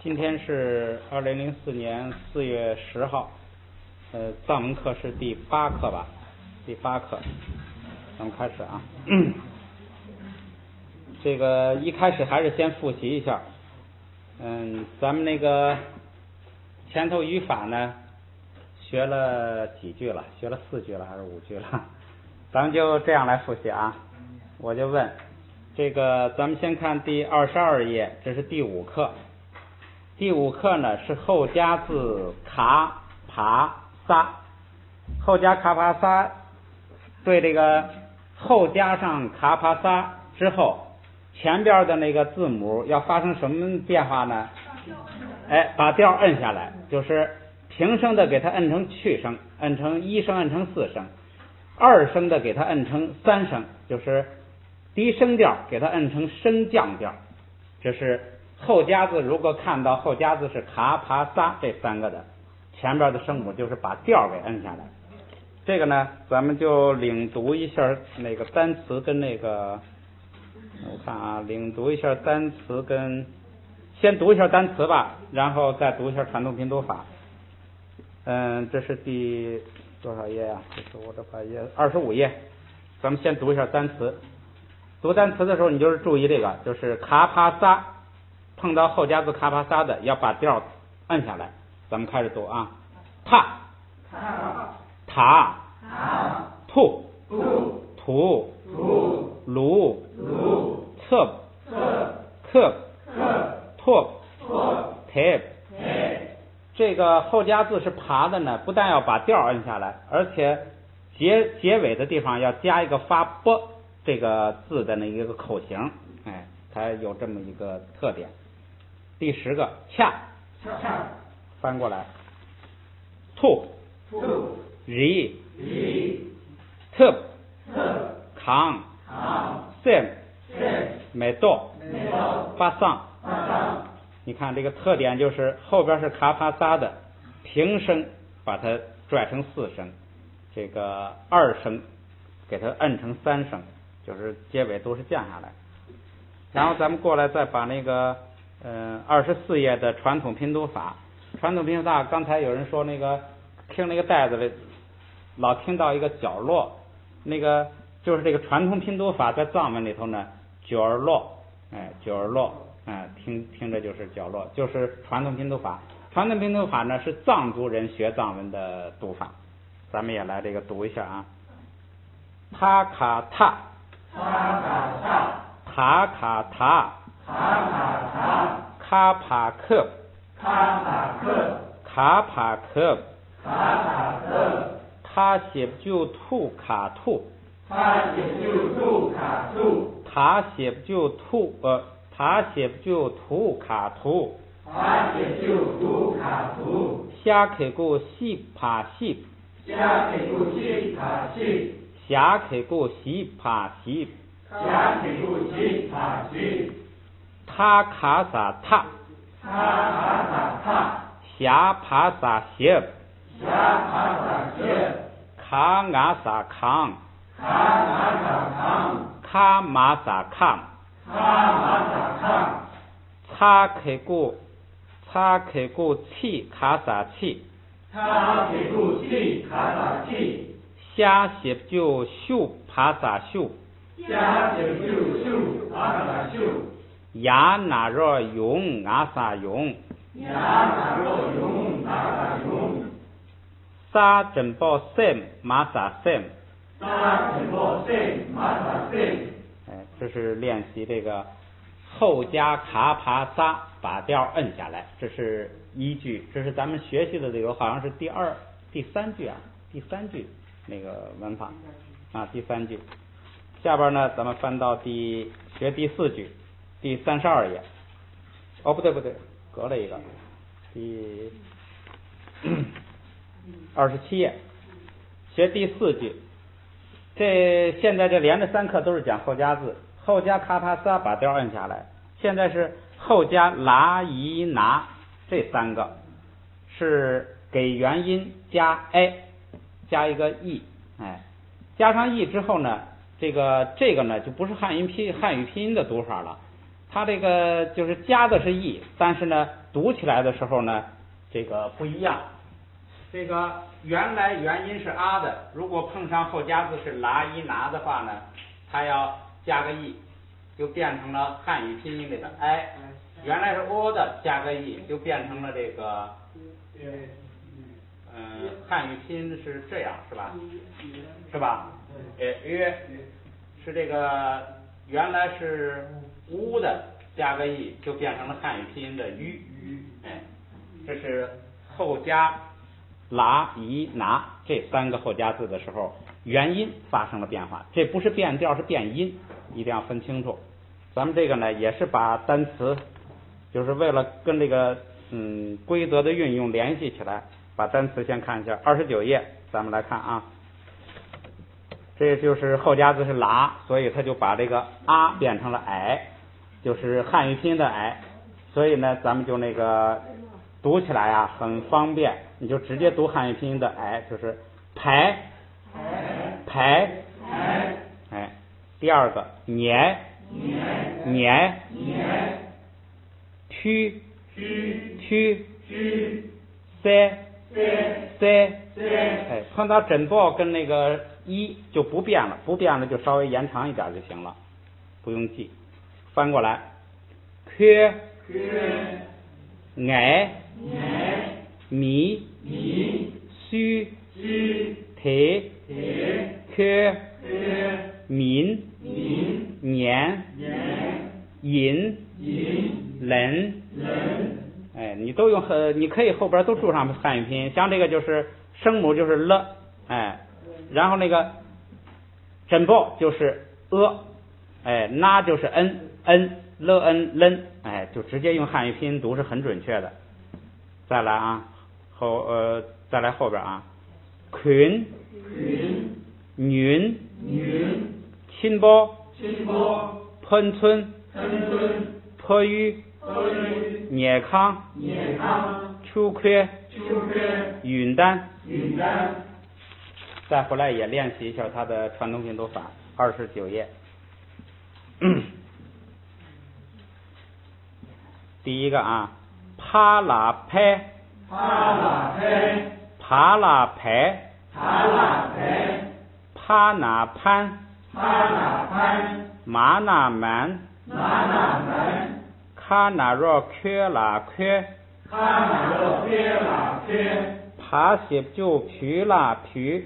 今天是2004年4月10号，藏文课是第8课吧？第8课，咱们开始啊。这个一开始还是先复习一下，咱们那个前头语法呢，学了几句了？学了4句了还是5句了？咱们就这样来复习啊。我就问，这个咱们先看第22页，这是第5课。第5课呢是后加字卡帕萨，后加卡帕萨，对这个后加上卡帕萨之后，前边的那个字母要发生什么变化呢？把调摁下来，就是平声的给它摁成去声，摁成1声，摁成4声；2声的给它摁成3声，就是低声调给它摁成升降调。这是后加字，如果看到后加字是卡帕萨这3个的，前边的声母就是把调给摁下来。这个呢，咱们就领读一下那个单词跟那个，我看啊，领读一下单词跟，先读一下单词吧，然后再读一下传统拼读法。这是第多少页啊？这是我这把页25页。咱们先读一下单词。读单词的时候，你就是注意这个，就是卡帕萨，碰到后加字卡帕萨的，要把调摁下来。咱们开始读啊，塔塔吐土鲁侧克拓贴。这个后加字是爬的呢，不但要把调摁下来，而且结尾的地方要加一个发波这个字的那一个口型，它有这么一个特点。第10个恰，翻过来，吐ri特扛sem美多巴桑。你看这个特点就是后边是卡帕萨的平声，把它拽成4声，这个2声给它摁成3声，就是结尾都是降下来。然后咱们过来再把那个24页的传统拼读法。传统拼读法刚才有人说那个听那个带子里老听到一个角落，那个就是这个传统拼读法在藏文里头呢，角落，角落，听着就是角落，就是传统拼读法。传统拼读法呢是藏族人学藏文的读法，咱们也来这个读一下啊。塔卡塔塔卡塔卡帕克卡帕克塔写就吐卡吐塔写就吐卡吐虾开过西帕西虾开过西帕西他卡萨塔虾帕萨谢卡瓦萨康卡马萨康擦开过气卡萨气虾写就秀帕萨秀牙拿若用阿萨用沙真报 sem 马萨 sem。这是练习这个后加卡帕萨把调摁下来，这是1句，这是咱们学习的这个好像是第3句啊，第3句那个文法啊，第3句。下边呢，咱们翻到学第4句，第32页。不对，隔了一个，第27页，学第4句。现在这连着3课都是讲后加字，后加卡帕萨把调摁下来。现在是后加拉伊拿这3个是给元音加 a 加一个 e，加上 e 之后呢，这个呢就不是汉语拼音的读法了，它这个就是加的是 e， 但是呢读起来的时候呢这个不一样。这个原来元音是啊的，如果碰上后加字是拉一拿的话呢，它要加个 e， 就变成了汉语拼音里的 i。原来是 o 的，加个 e 就变成了这个汉语拼音是这样是吧？是吧？约是这个原来是 u 的，加个 e 就变成了汉语拼音的吁。这是后加拉一拿这三个后加字的时候，元音发生了变化，这不是变调，是变音，一定要分清楚。咱们这个呢，也是把单词，就是为了跟这个规则的运用联系起来，把单词先看一下。29页，咱们来看啊，这就是后加字是拉，所以他就把这个啊变成了哎，就是汉语拼音的哎，所以呢，咱们就那个读起来啊很方便，你就直接读汉语拼音的哎，就是排，哎，第二个年，区，塞，哎，碰到整报跟那个一就不变了，就稍微延长一点就行了，不用记。翻过来，缺，矮，米，须，铁，缺，民，年，银，人，哎，你都用你可以后边都注上汉语拼音，像这个就是声母就是了，哎，然后那个整报就是哎，那就是 len，哎，就直接用汉语拼音读是很准确的。再来啊，再来后边啊，群，云，亲包，喷村，坡鱼，捏康，秋缺，云丹。再回来也练习一下它的传统拼读法。29页，第一个啊，帕拉拍，帕那潘，马那满，卡那若缺拉缺，帕西就皮拉皮，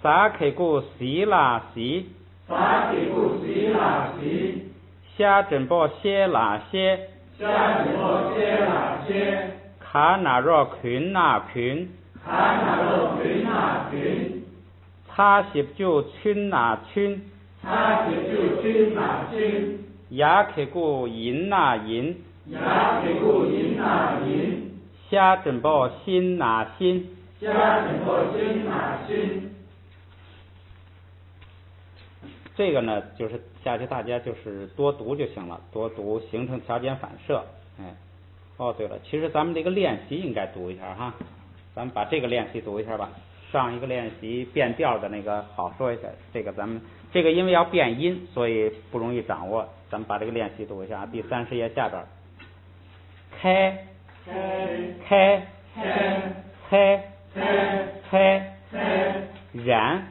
撒开古西拉西，下整报些拉些，卡那若群那群，擦西就群那群，牙开古银那银，下整报心那心，这个呢，就是下去大家就是多读就行了，多读形成条件反射。哎，哦对了，其实咱们这个练习应该读一下哈，咱们把这个练习读一下吧。上一个练习变调的那个好说一下，这个咱们这个因为要变音，所以不容易掌握，咱们把这个练习读一下。第30页下边，开，然，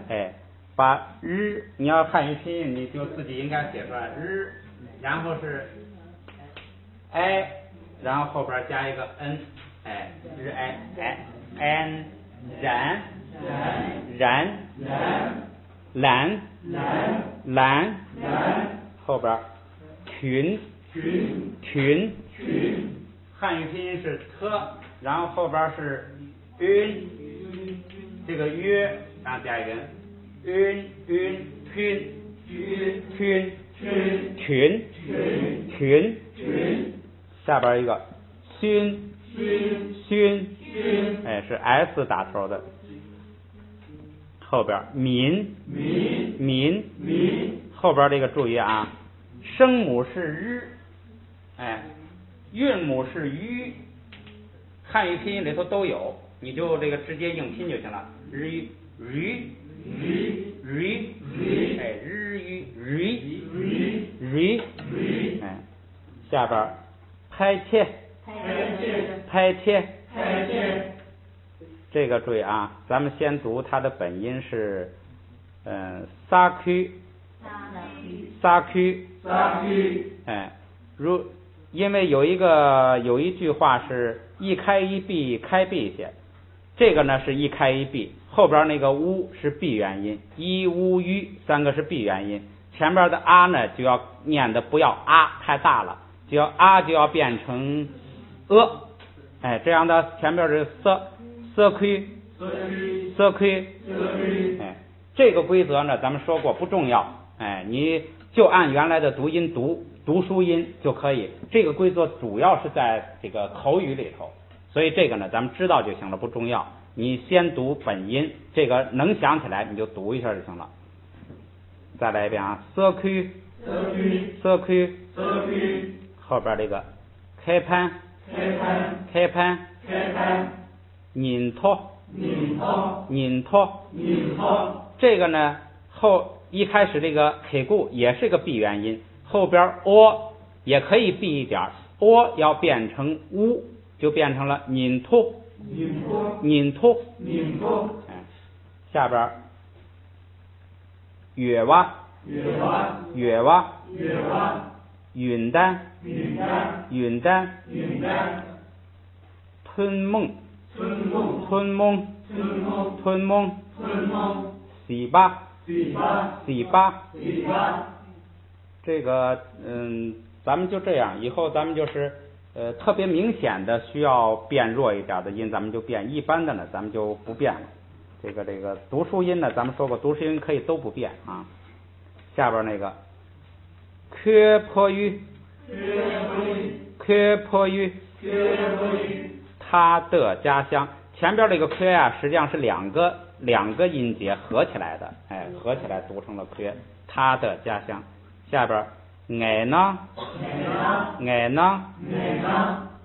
哎，把日，你要汉语拼音，你就自己应该写出来日，然后是 i， 然后后边加一个 n， 哎，日 n， 蓝，后边群，汉语拼音是特，然后后边是晕，这个约，然后加一个晕，群，下边一个熏，哎，是 s 打头的，后边民，后边这个注意啊，声母是日，哎，韵母是吁，汉语拼音里头都有，你就这个直接硬拼就行了，日，哎，日语，哎，下边拍切，这个注意啊，咱们先读它的本音是撒区，哎，因为有一句话是一开一闭开闭些，这个呢是一开一闭，后边那个乌是闭元音，一乌吁三个是闭元音，前边的啊呢就要念的不要啊太大了，就要变成哎，这样的前边是色亏，哎，这个规则呢咱们说过不重要，哎，你就按原来的读音读书音就可以，这个规则主要是在这个口语里头，所以这个呢咱们知道就行了，不重要，你先读本音，这个能想起来你就读一下就行了。再来一遍啊，色亏，后边这个开盘，拧托，这个呢一开始这个 K 固也是个闭元音，后边也可以闭一点，要变成乌，就变成了拧托，哎，下边月哇，云丹，吞梦，洗吧，这个咱们就这样，以后咱们就是特别明显的需要变弱一点的音咱们就变，一般的呢咱们就不变了。这个读书音呢咱们说过，读书音可以都不变啊。下边那个缺破语，他的家乡，前边这个缺啊实际上是两个音节合起来的，哎，合起来读成了缺，他的家乡。下边爱呢，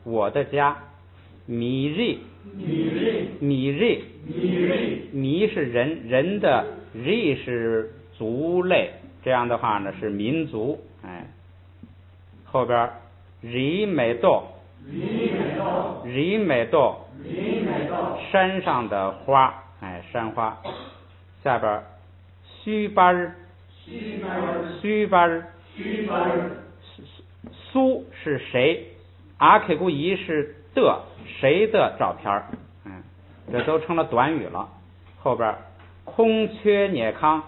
我的家，米瑞，米是人的，瑞是族类，这样的话呢是民族，哎，后边日美豆，山上的花，哎，山花。下边须巴日，苏是谁，阿 K 固仪是的，谁的照片，这都成了短语了。后边空缺涅康，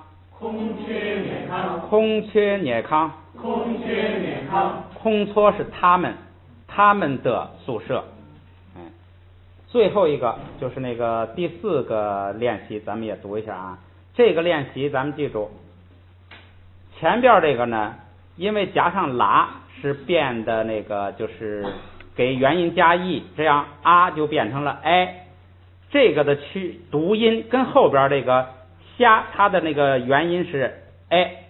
空搓是他们的宿舍。最后一个就是那个第4个练习，咱们也读一下啊。这个练习咱们记住，前边这个呢，因为加上啦是变的那个，就是给元音加意，这样啊就变成了哎。这个的读音跟后边这个虾，它的那个元音是哎，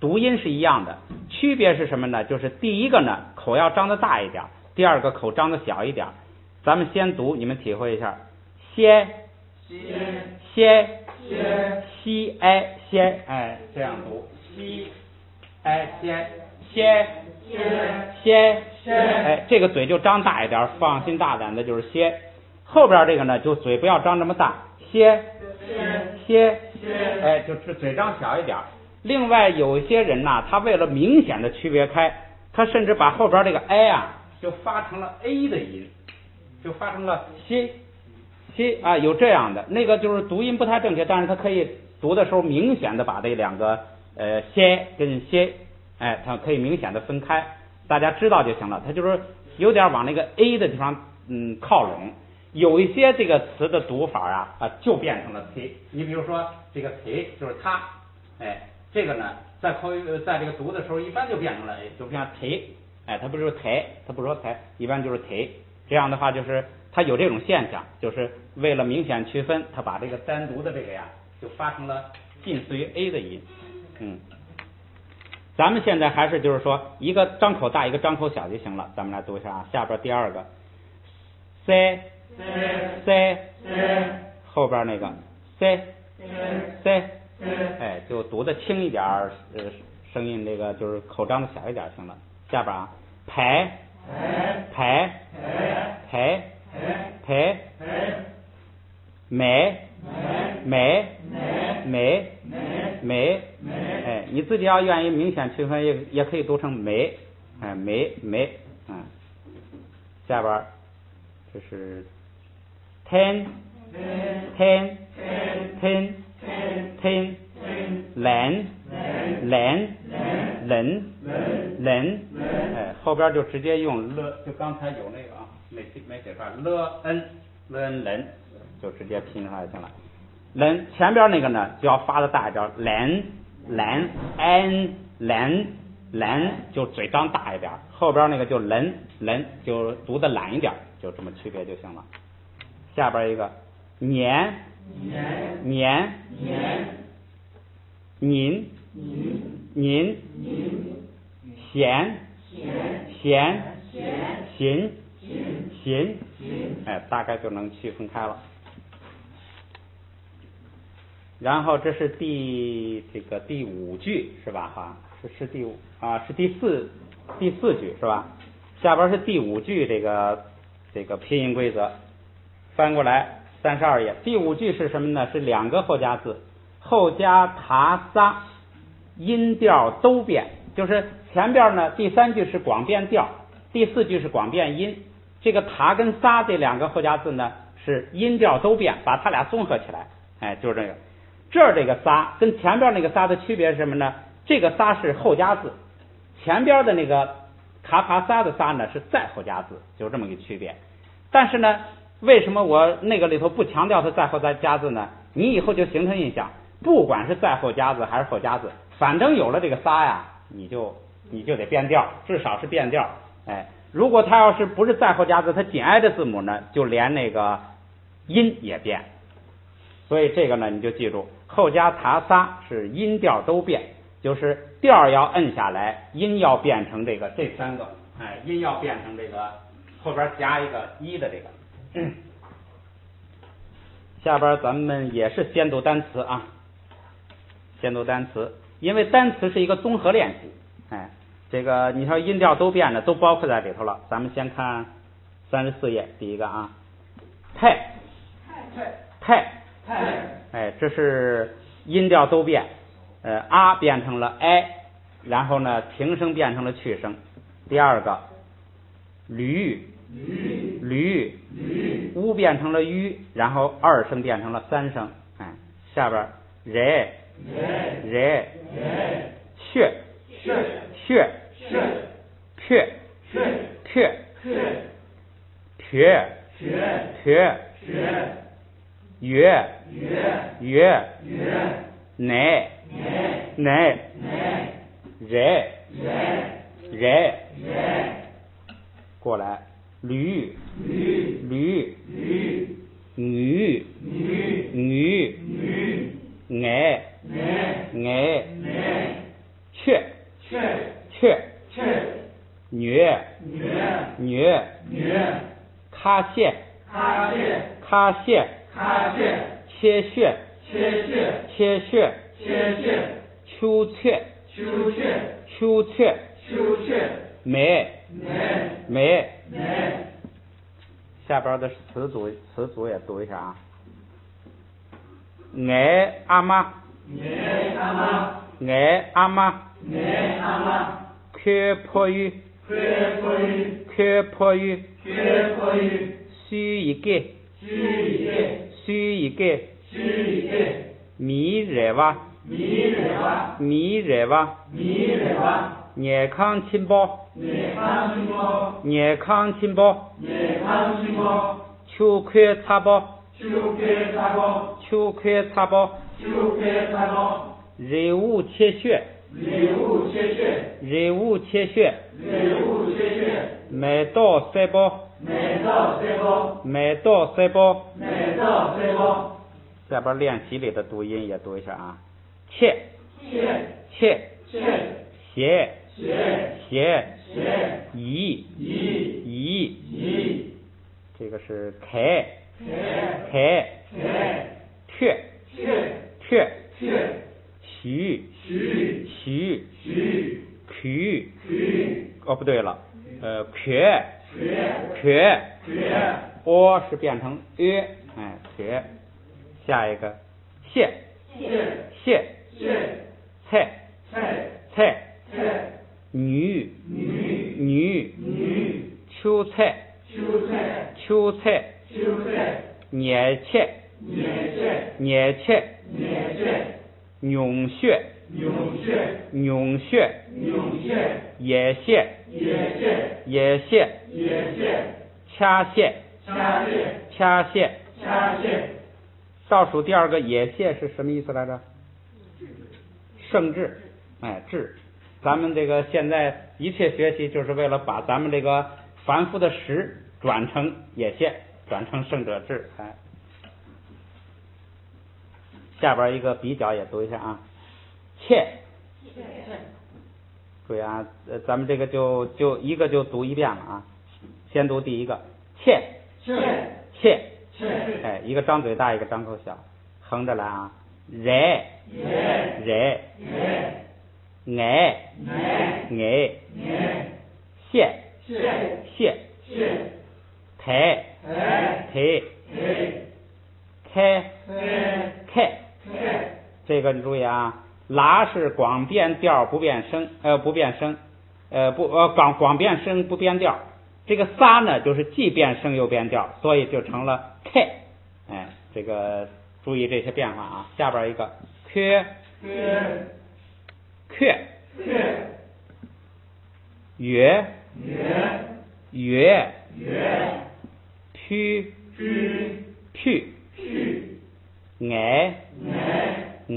读音是一样的，区别是什么呢？就是第一个呢口要张得大一点，第二个口张得小一点。咱们先读，你们体会一下，歇，西哎歇，哎，这样读，西哎歇，哎，这个嘴就张大一点，放心大胆的就是歇。后边这个呢，就嘴不要张这么大，歇，哎，就是嘴张小一点。另外有一些人呐，他为了明显的区别开，他甚至把后边这个哎啊就发成了 a 的音，就发成了歇啊，有这样的，那个就是读音不太正确，但是他可以读的时候明显的把这两个歇跟歇，哎，它可以明显的分开，大家知道就行了。它就是有点往那个 a 的地方靠拢。有一些这个词的读法啊就变成了 t， 你比如说这个 t 就是它，哎，这个呢在这个读的时候一般就变成了 a， 就变成 t， 哎，它不是台，它不说台，一般就是 t。这样的话就是它有这种现象，就是为了明显区分，它把这个单独的这个呀就发成了近似于 a 的音。咱们现在还是就是说一个张口大一个张口小就行了。咱们来读一下啊，下边第二个 c 后边那个 c 哎，就读的轻一点儿，声音这个就是口张的小一点行了。下边啊，排美，哎，你自己要愿意明显区分，也可以读成美，哎，美，下边这是 ten，冷，哎，后边就直接用了，就刚才有那个啊，没写出来，冷，就直接拼出来就行了。冷前边那个呢就要发的大一点，冷，就嘴张大一点，后边那个就冷，就读的懒一点，就这么区别就行了。下边一个年，您，闲，行，哎，大概就能区分开了。然后这是第五句是吧？哈，是第四句是吧？下边是第五句这个拼音规则，翻过来32页。第五句是什么呢？是两个后加字，后加塔撒，音调都变，就是前边呢第三句是广变调，第四句是广变音。这个塔跟撒这两个后加字呢是音调都变，把它俩综合起来，哎，就是这个。这儿这个撒跟前边那个撒的区别是什么呢？这个撒是后加字，前边的那个卡帕撒的撒呢是再后加字，就这么一个区别。但是呢，为什么我那个里头不强调它再后加字呢？你以后就形成印象，不管是再后加字还是后加字，反正有了这个撒呀，你就得变调，至少是变调。哎，如果它要是不是再后加字，它紧挨着字母呢，就连那个音也变。所以这个呢，你就记住，后加塔撒是音调都变，就是调要摁下来，音要变成这三个，哎，音要变成这个后边加一个一的这个。下边咱们也是先读单词啊，先读单词，因为单词是一个综合练习，哎，这个你说音调都变的都包括在里头了。咱们先看34页第一个啊，太，哎，这是音调都变，啊变成了 i， 然后呢平声变成了去声。第二个驴，乌变成了吁，然后二声变成了三声。哎，下边人，血，撇，月，奶，人，过来驴，女，雀，女，卡蟹，切穴，秋雀，美，下边的词组也读一下啊，爱阿妈，缺迫于，需一个，米热哇，热康亲包，秋葵茶包，热物切穴，麦稻塞包，下边练习里的读音也读一下啊，切，斜，移，这个是开，徐哦不对了，缺哦是变成缺。下一个谢菜女秋菜捏切衾穴野蟹掐蟹倒数第二个野蟹是什么意思来着？圣智，智。咱们这个现在一切学习就是为了把咱们这个凡夫的识转成野蟹，转成圣者智。下边一个比较也读一下啊，切。注意啊，咱们这个就一个就读一遍了啊。先读第一个，切，一个张嘴大，一个张口小，横着来啊。惹，谢，抬，开。这个你注意啊，拉是光变调不变声，光变声不变调。这个撒呢，就是既变声又变调，所以就成了开。这个注意这些变化啊。下边一个缺，月，py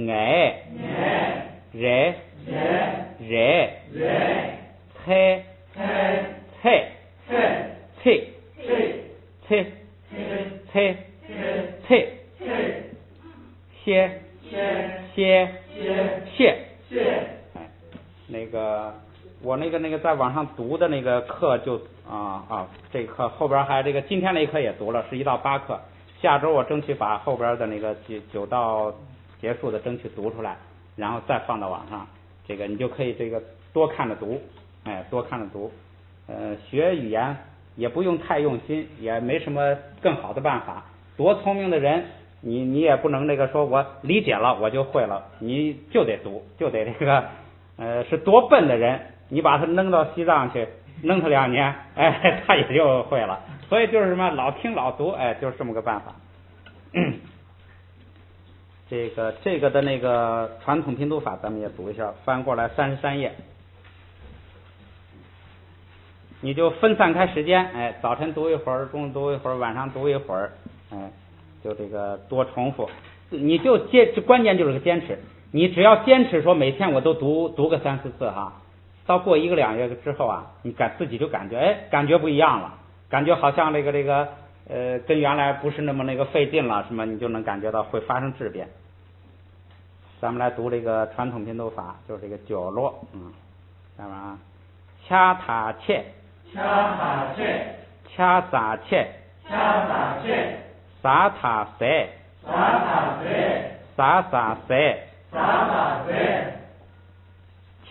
爱，谢。那个我那个在网上读的那个课就这课后边还这个今天那课也读了，是1到8课。下周我争取把后边的那个9到结束的争取读出来，然后再放到网上。这个你就可以这个多看着读，多看着读。学语言也不用太用心，也没什么更好的办法。多聪明的人，你也不能那个说我理解了我就会了，你就得读，就得这个是多笨的人，你把他扔到西藏去，弄他2年，他也就会了。所以就是什么，老听老读，就是这么个办法。这个的那个传统拼读法，咱们也读一下，翻过来33页。你就分散开时间，早晨读一会儿，中午读一会儿，晚上读一会儿，就这个多重复。你就关键就是个坚持。你只要坚持说每天我都读个3、4次哈，到过1个2月之后啊，你自己就感觉不一样了，感觉好像这个跟原来不是那么那个费劲了，什么你就能感觉到会发生质变。咱们来读这个传统拼读法，就是这个角落，看吧啊，掐塔切，撒塔塞，撒塞，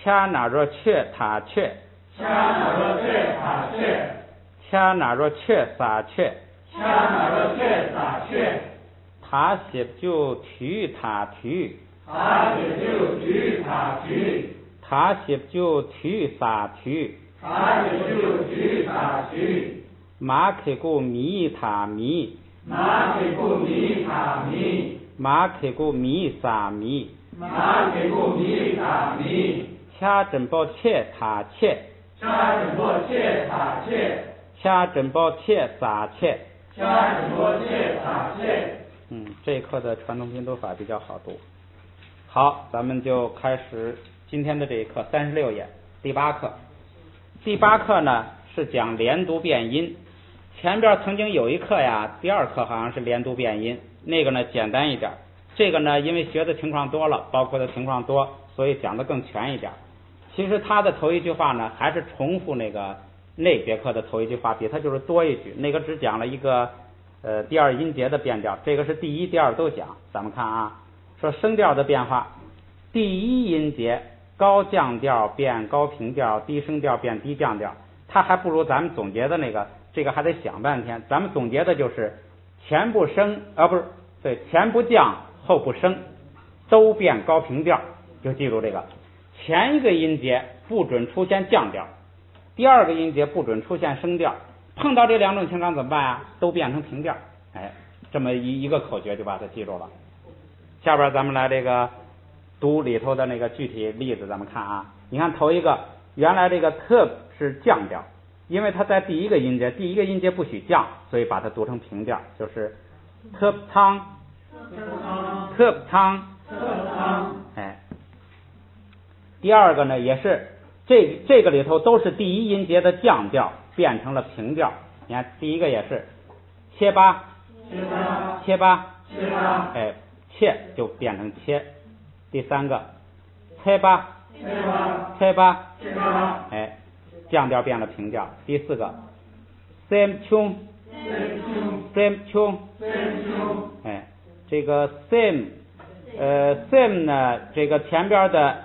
掐那若切塔切，掐那若切撒切，塔西就提塔提，塔西就提撒提，马开古米塔米，马开古米撒米，掐真宝切塔切，掐真宝切撒切。这课的传统拼读法比较好读。好，咱们就开始今天的这一课，36页第8课。第8课呢是讲连读变音。前边曾经有一课呀，第2课好像是连读变音，那个呢简单一点。这个呢因为学的情况多了，包括的情况多，所以讲的更全一点。其实他的头一句话呢还是重复那节课的头一句话，比他就是多一句。那个只讲了一个第2音节的变调，这个是第1、第2都讲。咱们看啊，说声调的变化，第一音节高降调变高平调，低声调变低降调，它还不如咱们总结的那个，这个还得想半天。咱们总结的就是前不升不是对，前不降后不升，都变高平调，就记住这个。前一个音节不准出现降调，第二个音节不准出现升调，碰到这两种情况怎么办啊？都变成平调。这么一个口诀就把它记住了。下边咱们来这个读里头的那个具体例子，咱们看啊。你看头一个，原来这个 terp 是降调，因为它在第一个音节不许降，所以把它读成平调，就是 terp tang terp tang。第二个呢，也是这个里头都是第一音节的降调变成了平调。你看第一个也是切巴切巴，切就变成切。第三个切巴切巴，降调变了平调。第四个 same tune same tune， 这个 same 呢，这个前边的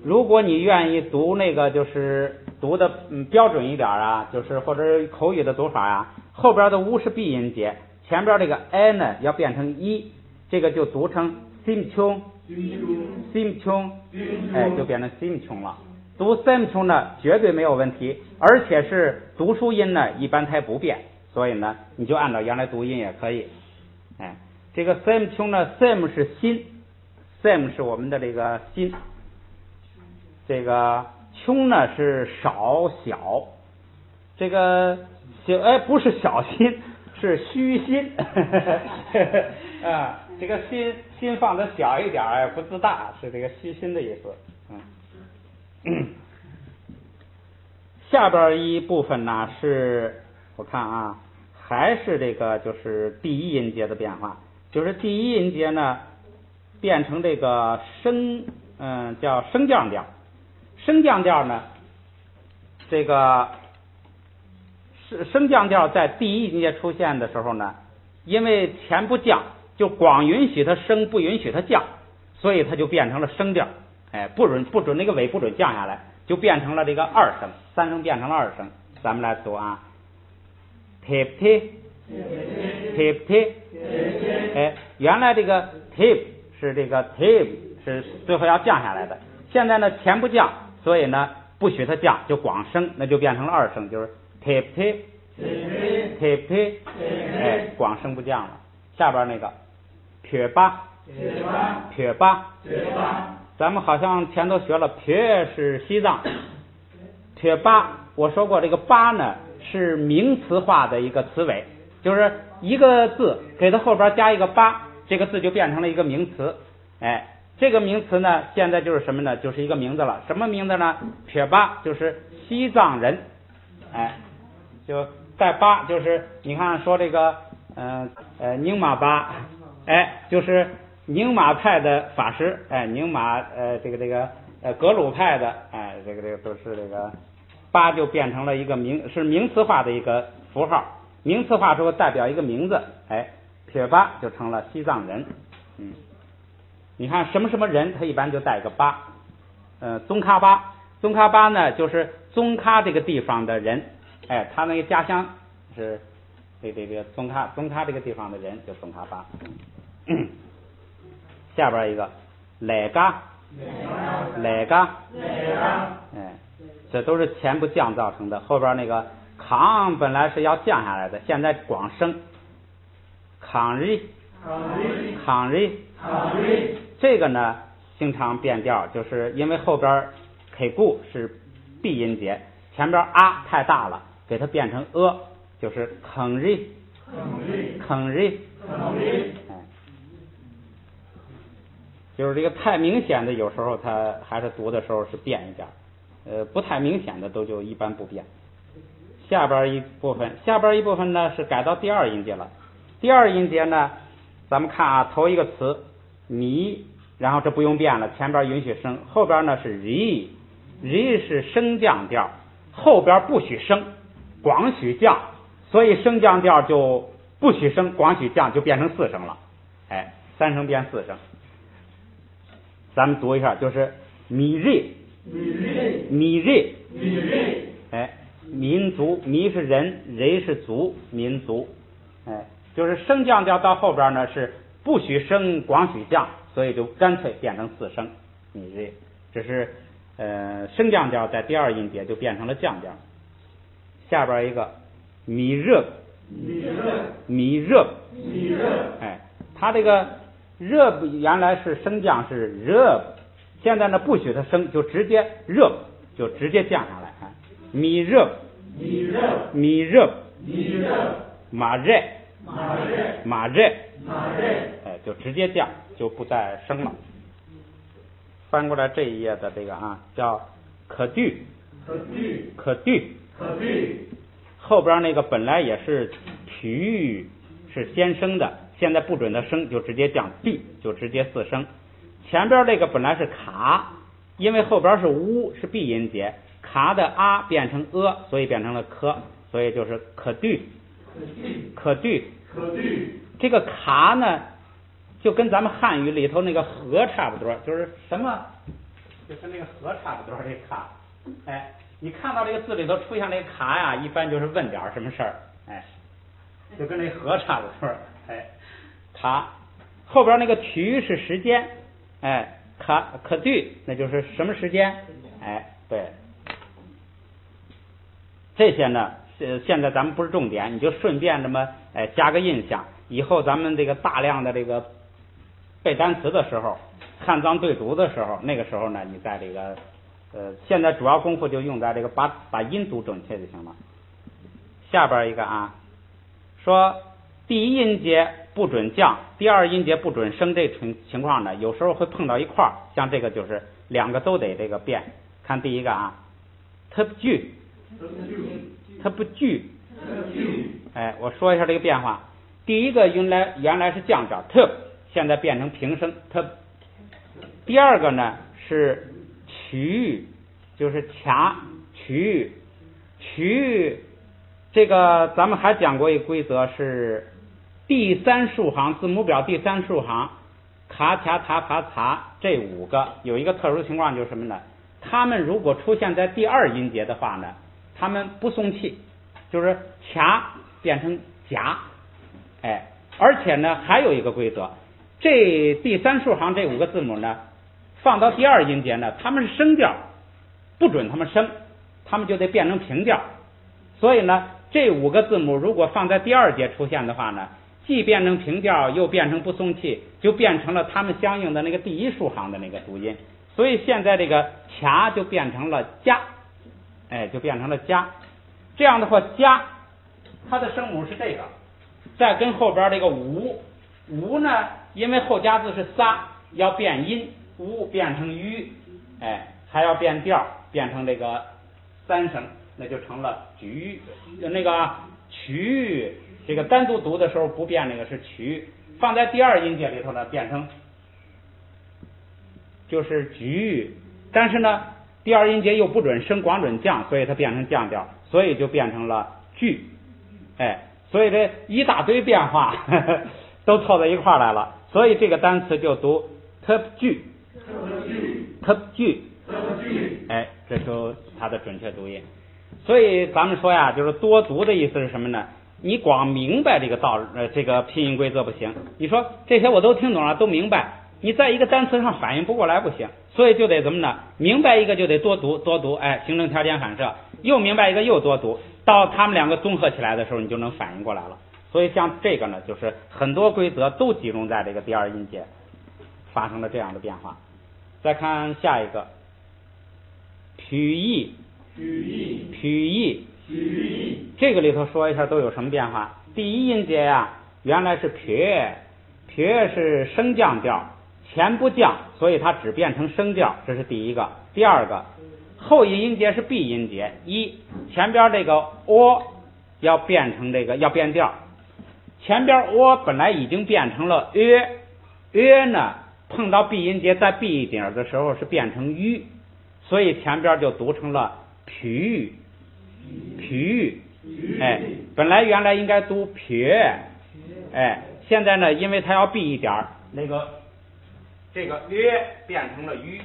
如果你愿意读那个就是读的标准一点啊，就是或者口语的读法啊，后边的乌是闭音节，前边这个呢要变成一，这个就读成 sim tune sim tune， 就变成 sim tune 了。读 sim tune 呢绝对没有问题，而且是读书音呢一般它也不变，所以呢你就按照原来读音也可以。这个 sim tune 呢 sim 是心， sim 是我们的这个心，这个tune呢是少小，这个不是小心，是虚心啊，这个心放的小一点不自大，是这个虚心的意思。下边一部分呢是我看啊，还是这个就是第一音节的变化，就是第一音节呢变成这个叫升降调。升降调呢，这个升降调在第一音节出现的时候呢，因为前不降，就光允许它升不允许它降，所以它就变成了升调。不准那个尾不准降下来，就变成了这个二声，三声变成了二声。咱们来读啊 tip tip tip tip， 原来这个 tip 是这个 tip 是最后要降下来的，现在呢前不降，所以呢不许它降，就光升，那就变成了二声，就是 tip tip tip tip， 光升不降了。下边那个撇巴撇巴，咱们好像前头学了撇是西藏，撇巴我说过这个巴呢是名词化的一个词尾，就是一个字给它后边加一个巴，这个字就变成了一个名词。这个名词呢现在就是什么呢，就是一个名字了。什么名字呢？撇巴就是西藏人，就带巴，就是你看说这个宁玛巴，就是宁玛派的法师，宁玛这个格鲁派的，这个都是这个巴就变成了一个是名词化的一个符号，名词化之后代表一个名字，撇巴就成了西藏人。你看什么什么人，他一般就带个巴，宗喀巴呢就是宗喀这个地方的人，他那个家乡是这个宗喀这个地方的人，就宗喀巴。下边一个来嘎，这都是前不降造成的，后边那个扛本来是要降下来的，现在光升，抗日，这个呢经常变调，就是因为后边 k 固是闭音节，前边啊太大了，给它变成就是坑日，就是这个太明显的有时候它还是读的时候是变一点，不太明显的都就一般不变。下边一部分呢是改到第二音节了。第二音节呢咱们看啊，头一个词你，然后这不用变了，前边允许升，后边呢是 ri 是升降调，后边不许升，光许降，所以升降调就不许升，光许降就变成四声了，三声变四声。咱们读一下，就是米瑞，哎，民族，米是人，瑞是族，民族，哎，就是升降调到后边呢是不许升，光许降，所以就干脆变成四声，米瑞，这是升降调在第二音节就变成了降调。下边一个米热，哎，它这个热原来是升降是热，现在呢不许它升，就直接热，就直接降下来。米热，马热，哎，就直接降，就不再升了。翻过来这一页的这个啊，叫可对，后边那个本来也是曲是先升的，现在不准它升，就直接降地，就直接四声。前边这个本来是卡，因为后边是乌是闭音节，卡的啊变成所以变成了科，所以就是可对。这个卡呢就跟咱们汉语里头那个和差不多，就是什么就跟那个和差不多，这个卡，哎，你看到这个字里头出现那个卡呀，一般就是问点什么事儿，哎，就跟那和差不多，哎，卡后边那个曲是时间，哎，可对，那就是什么时间，哎，对，这些呢现在咱们不是重点，你就顺便这么加个印象，以后咱们这个大量的这个背单词的时候，汉藏对读的时候，那个时候呢，你在这个现在主要功夫就用在这个把音读准确就行了。下边一个啊，说第一音节不准降，第二音节不准升，这情况呢，有时候会碰到一块儿，像这个就是两个都得这个变。看第一个啊，特不句，哎，我说一下这个变化。第一个原来是降调，特，现在变成平声，特。第二个呢是曲，就是曲，这个咱们还讲过一个规则，是第三竖行字母表第三竖行，卡卡塔爬擦这五个有一个特殊情况，就是什么呢？他们如果出现在第二音节的话呢，他们不送气，就是卡变成夹，哎，而且呢还有一个规则，这第三竖行这五个字母呢，放到第二音节呢，他们是升调，不准他们升，他们就得变成平调。所以呢，这五个字母如果放在第二节出现的话呢，既变成平调，又变成不送气，就变成了他们相应的那个第一竖行的那个读音。所以现在这个卡就变成了加，哎，就变成了加。这样的话，加它的声母是这个，再跟后边这个五呢，因为后加字是撒，要变音，五变成吁，哎，还要变调，变成这个三声，那就成了举，那个曲，这个单独读的时候不变，那个是曲，放在第二音节里头呢，变成就是举，但是呢，第二音节又不准升，光准降，所以它变成降调，所以就变成了句，哎，所以这一大堆变化都凑在一块来了，所以这个单词就读特句，哎，这就它的准确读音。所以咱们说呀，就是多读的意思是什么呢？你光明白这个这个拼音规则不行，你说这些我都听懂了，都明白，你在一个单词上反应不过来不行，所以就得怎么呢？明白一个就得多读，哎，形成条件反射，又明白一个又多读，到他们两个综合起来的时候，你就能反应过来了。所以像这个呢，就是很多规则都集中在这个第二音节，发生了这样的变化。再看下一个，曲意，这个里头说一下都有什么变化。第一音节呀，原来是撇是升降调，前不降，所以它只变成升调，这是第一个。第二个，后一音节是闭音节，前边这个要变成这个要变调，前边本来已经变成了约呢，碰到闭音节再闭一点的时候是变成吁，所以前边就读成了皮，哎，本来原来应该读撇，哎，现在呢，因为它要闭一点，那个这个约变成了吁，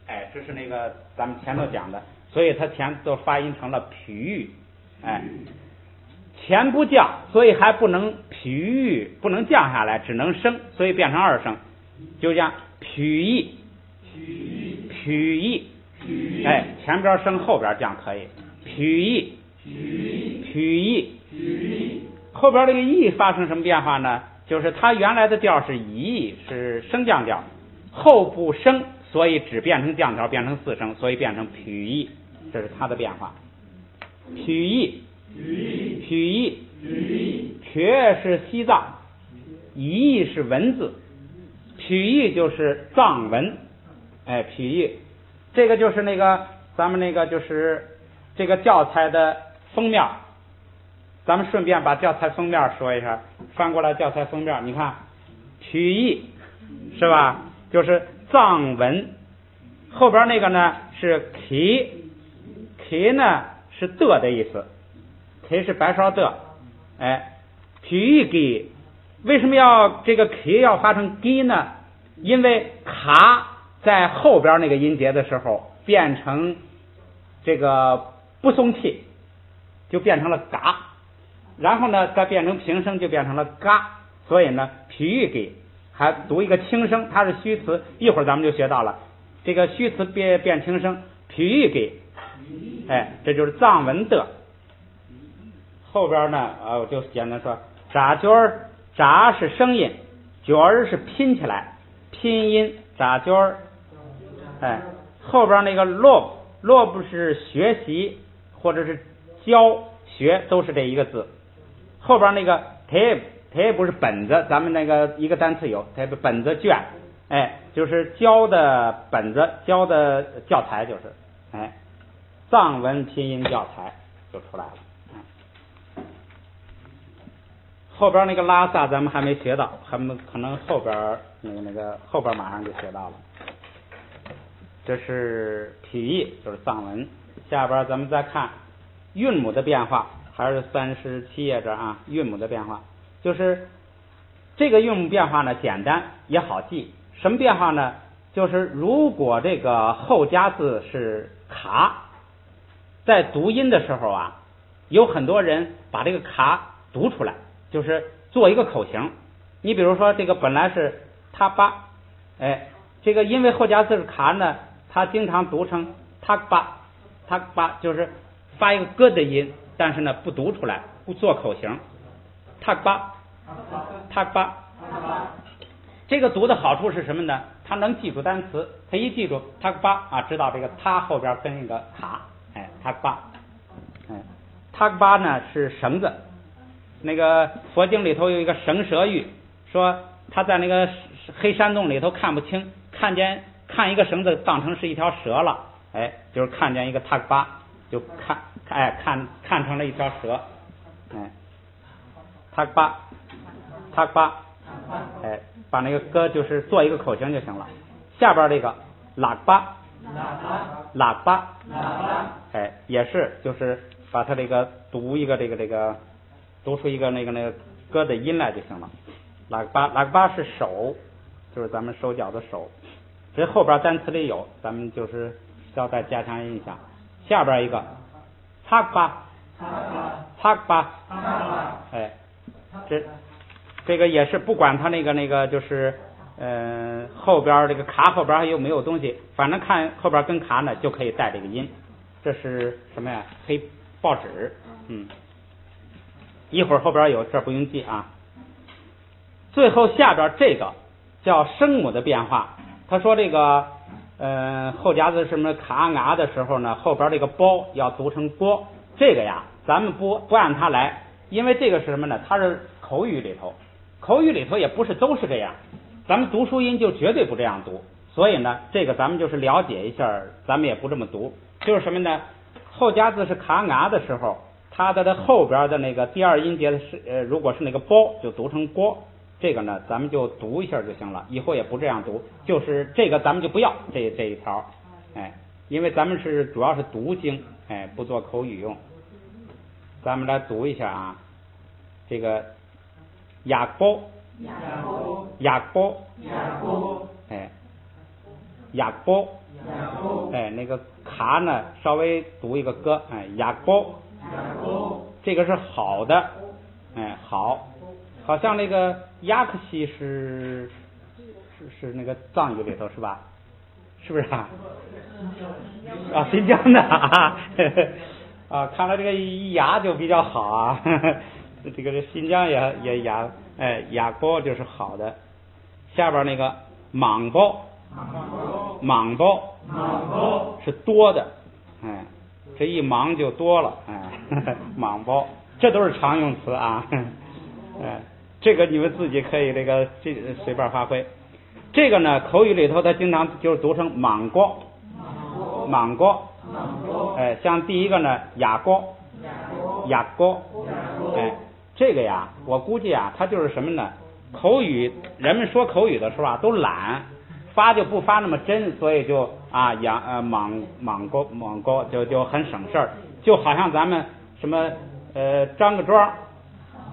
哎，这是那个咱们前头讲的，所以它前头发音成了痞喻，哎，前不降，所以还不能痞喻，不能降下来，只能升，所以变成二声，就像痞意，痞意，哎，前边升后边降可以，痞意，痞意，后边这个意发生什么变化呢？就是它原来的调是乙，是升降调，后不升，所以只变成降调，变成四声，所以变成痞意，这是它的变化。痞意，瘸是西藏，乙是文字，痞意就是藏文，哎，痞意，这个就是那个咱们那个就是这个教材的封面。咱们顺便把教材封面说一下，翻过来教材封面，你看痞意是吧？就是藏文，后边那个呢是 k 呢是的意思， k 是白勺的，哎，痞意给为什么要这个 k 要发成 g 呢？因为卡在后边那个音节的时候变成这个不松气，就变成了嘎。然后呢，再变成平声就变成了嘎，所以呢，痞意给还读一个轻声，它是虚词，一会儿咱们就学到了，这个虚词变轻声，痞意给，哎，这就是藏文的。后边呢，我就简单说，扎角儿，扎是声音，角儿是拼起来，拼音扎角儿，哎，后边那个落不是学习或者是教学，都是这一个字。后边那个 tab 不是本子，咱们那个一个单词有 tab 本子卷，哎，就是教的本子，教的教材就是，哎，藏文拼音教材就出来了。后边那个拉萨咱们还没学到，可能后边那个后边马上就学到了。这是痞意，就是藏文。下边咱们再看韵母的变化。还是37页这啊，韵母的变化，就是这个韵母变化呢，简单也好记。什么变化呢？就是如果这个后加字是卡，在读音的时候啊，有很多人把这个卡读出来，就是做一个口型。你比如说这个本来是他巴，哎，这个因为后加字是卡呢，他经常读成他巴，就是发一个咯的音。但是呢，不读出来，不做口型，塔巴，这个读的好处是什么呢？他能记住单词，他一记住塔巴啊，知道这个他后边跟一个卡，哎，塔巴，哎，塔巴呢是绳子，那个佛经里头有一个绳蛇喻，说他在那个黑山洞里头看不清，看一个绳子当成是一条蛇了，哎，就是看见一个塔巴，就看成了一条蛇，哎，塔巴，哎，把那个歌就是做一个口型就行了。下边这个喇叭，哎，也是就是把它这个读一个这个读出一个那个歌的音来就行了。喇叭是手，就是咱们手脚的手，这后边单词里有，咱们就是要再加强印象。下边一个擦巴，哎，这个也是不管它那个就是后边这个卡后边还有没有东西，反正看后边跟卡呢就可以带这个音。这是什么呀？黑报纸，一会儿后边有，这不用记啊。最后下边这个叫声母的变化，他说这个后夹子什么卡啊的时候呢，后边这个包要读成波，这个呀咱们不按它来，因为这个是什么呢？它是口语里头也不是都是这样，咱们读书音就绝对不这样读，所以呢这个咱们就是了解一下，咱们也不这么读。就是什么呢？后夹字是卡啊的时候，它的后边的那个第二音节是如果是那个包就读成波，这个呢咱们就读一下就行了，以后也不这样读，就是这个咱们就不要这一条，哎，因为咱们是主要是读经，哎，不做口语用。咱们来读一下啊，这个雅波，哎，雅波，那个卡呢稍微读一个歌，雅波，这个是好的，好，好像那个雅克西是那个藏语里头是吧？是不是啊？新疆的看来这个雅就比较好啊，这个新疆也雅，雅波就是好的。下边那个莽波是多的，这一忙就多了，莽波，这都是常用词啊，这个你们自己可以这随便发挥。这个呢，口语里头它经常就是读成莽过，像第一个呢，雅过，这个呀，我估计啊，它就是什么呢？口语，人们说口语的时候啊，都懒，发就不发那么真，所以就莽过就很省事儿，就好像咱们什么张个庄，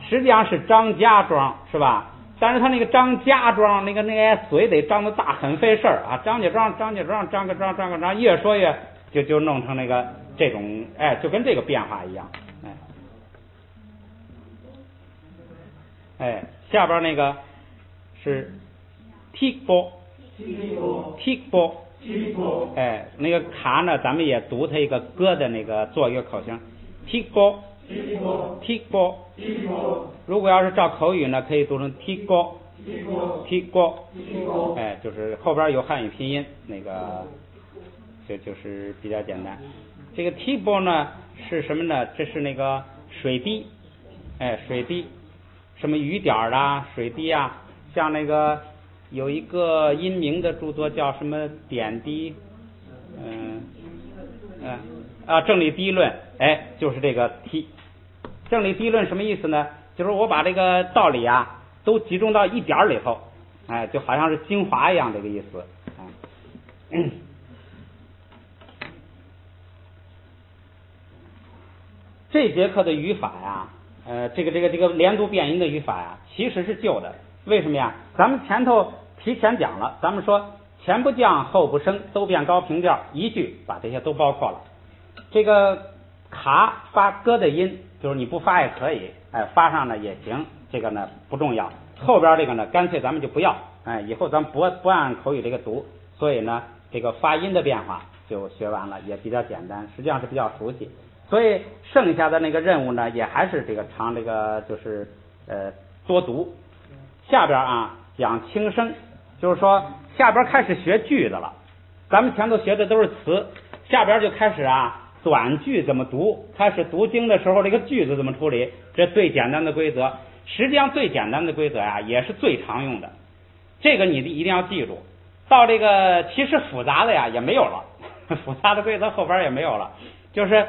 实际上是张家庄，是吧？但是他那个张家庄那个嘴得张得大，很费事儿啊！张家庄，张个庄，越说越就弄成这种，就跟这个变化一样，下边那个是 tikbo， 那个卡呢，咱们也读它一个歌的做一个口型 tikbo。如果要是照口语呢，可以读成 tikbo， 就是后边有汉语拼音，就是比较简单。这个 tikbo 呢是什么呢？这是那个水滴，水滴，什么雨点啊，水滴啊，像有一个音名的著作叫什么点滴，正理第一论，就是这个 T。正理第一论什么意思呢？就是我把这个道理啊都集中到一点里头，就好像是精华一样，这个意思。这节课的语法呀，这个连读变音的语法呀，其实是旧的。为什么呀？咱们前头提前讲了，咱们说前不降后不升，都变高平调，一句把这些都包括了。这个卡发歌的音，就是你不发也可以，发上呢也行，这个呢不重要。后边这个呢，干脆咱们就不要，以后咱们不按口语这个读，所以呢，这个发音的变化就学完了，也比较简单，实际上是比较熟悉。所以剩下的那个任务呢，也还是常就是多读。下边讲轻声，就是说下边开始学句子了。咱们前头学的都是词，下边就开始短句怎么读，开始读经的时候这个句子怎么处理，这最简单的规则。实际上最简单的规则也是最常用的，这个你一定要记住。到其实复杂的也没有了，复杂的规则后边也没有了，就是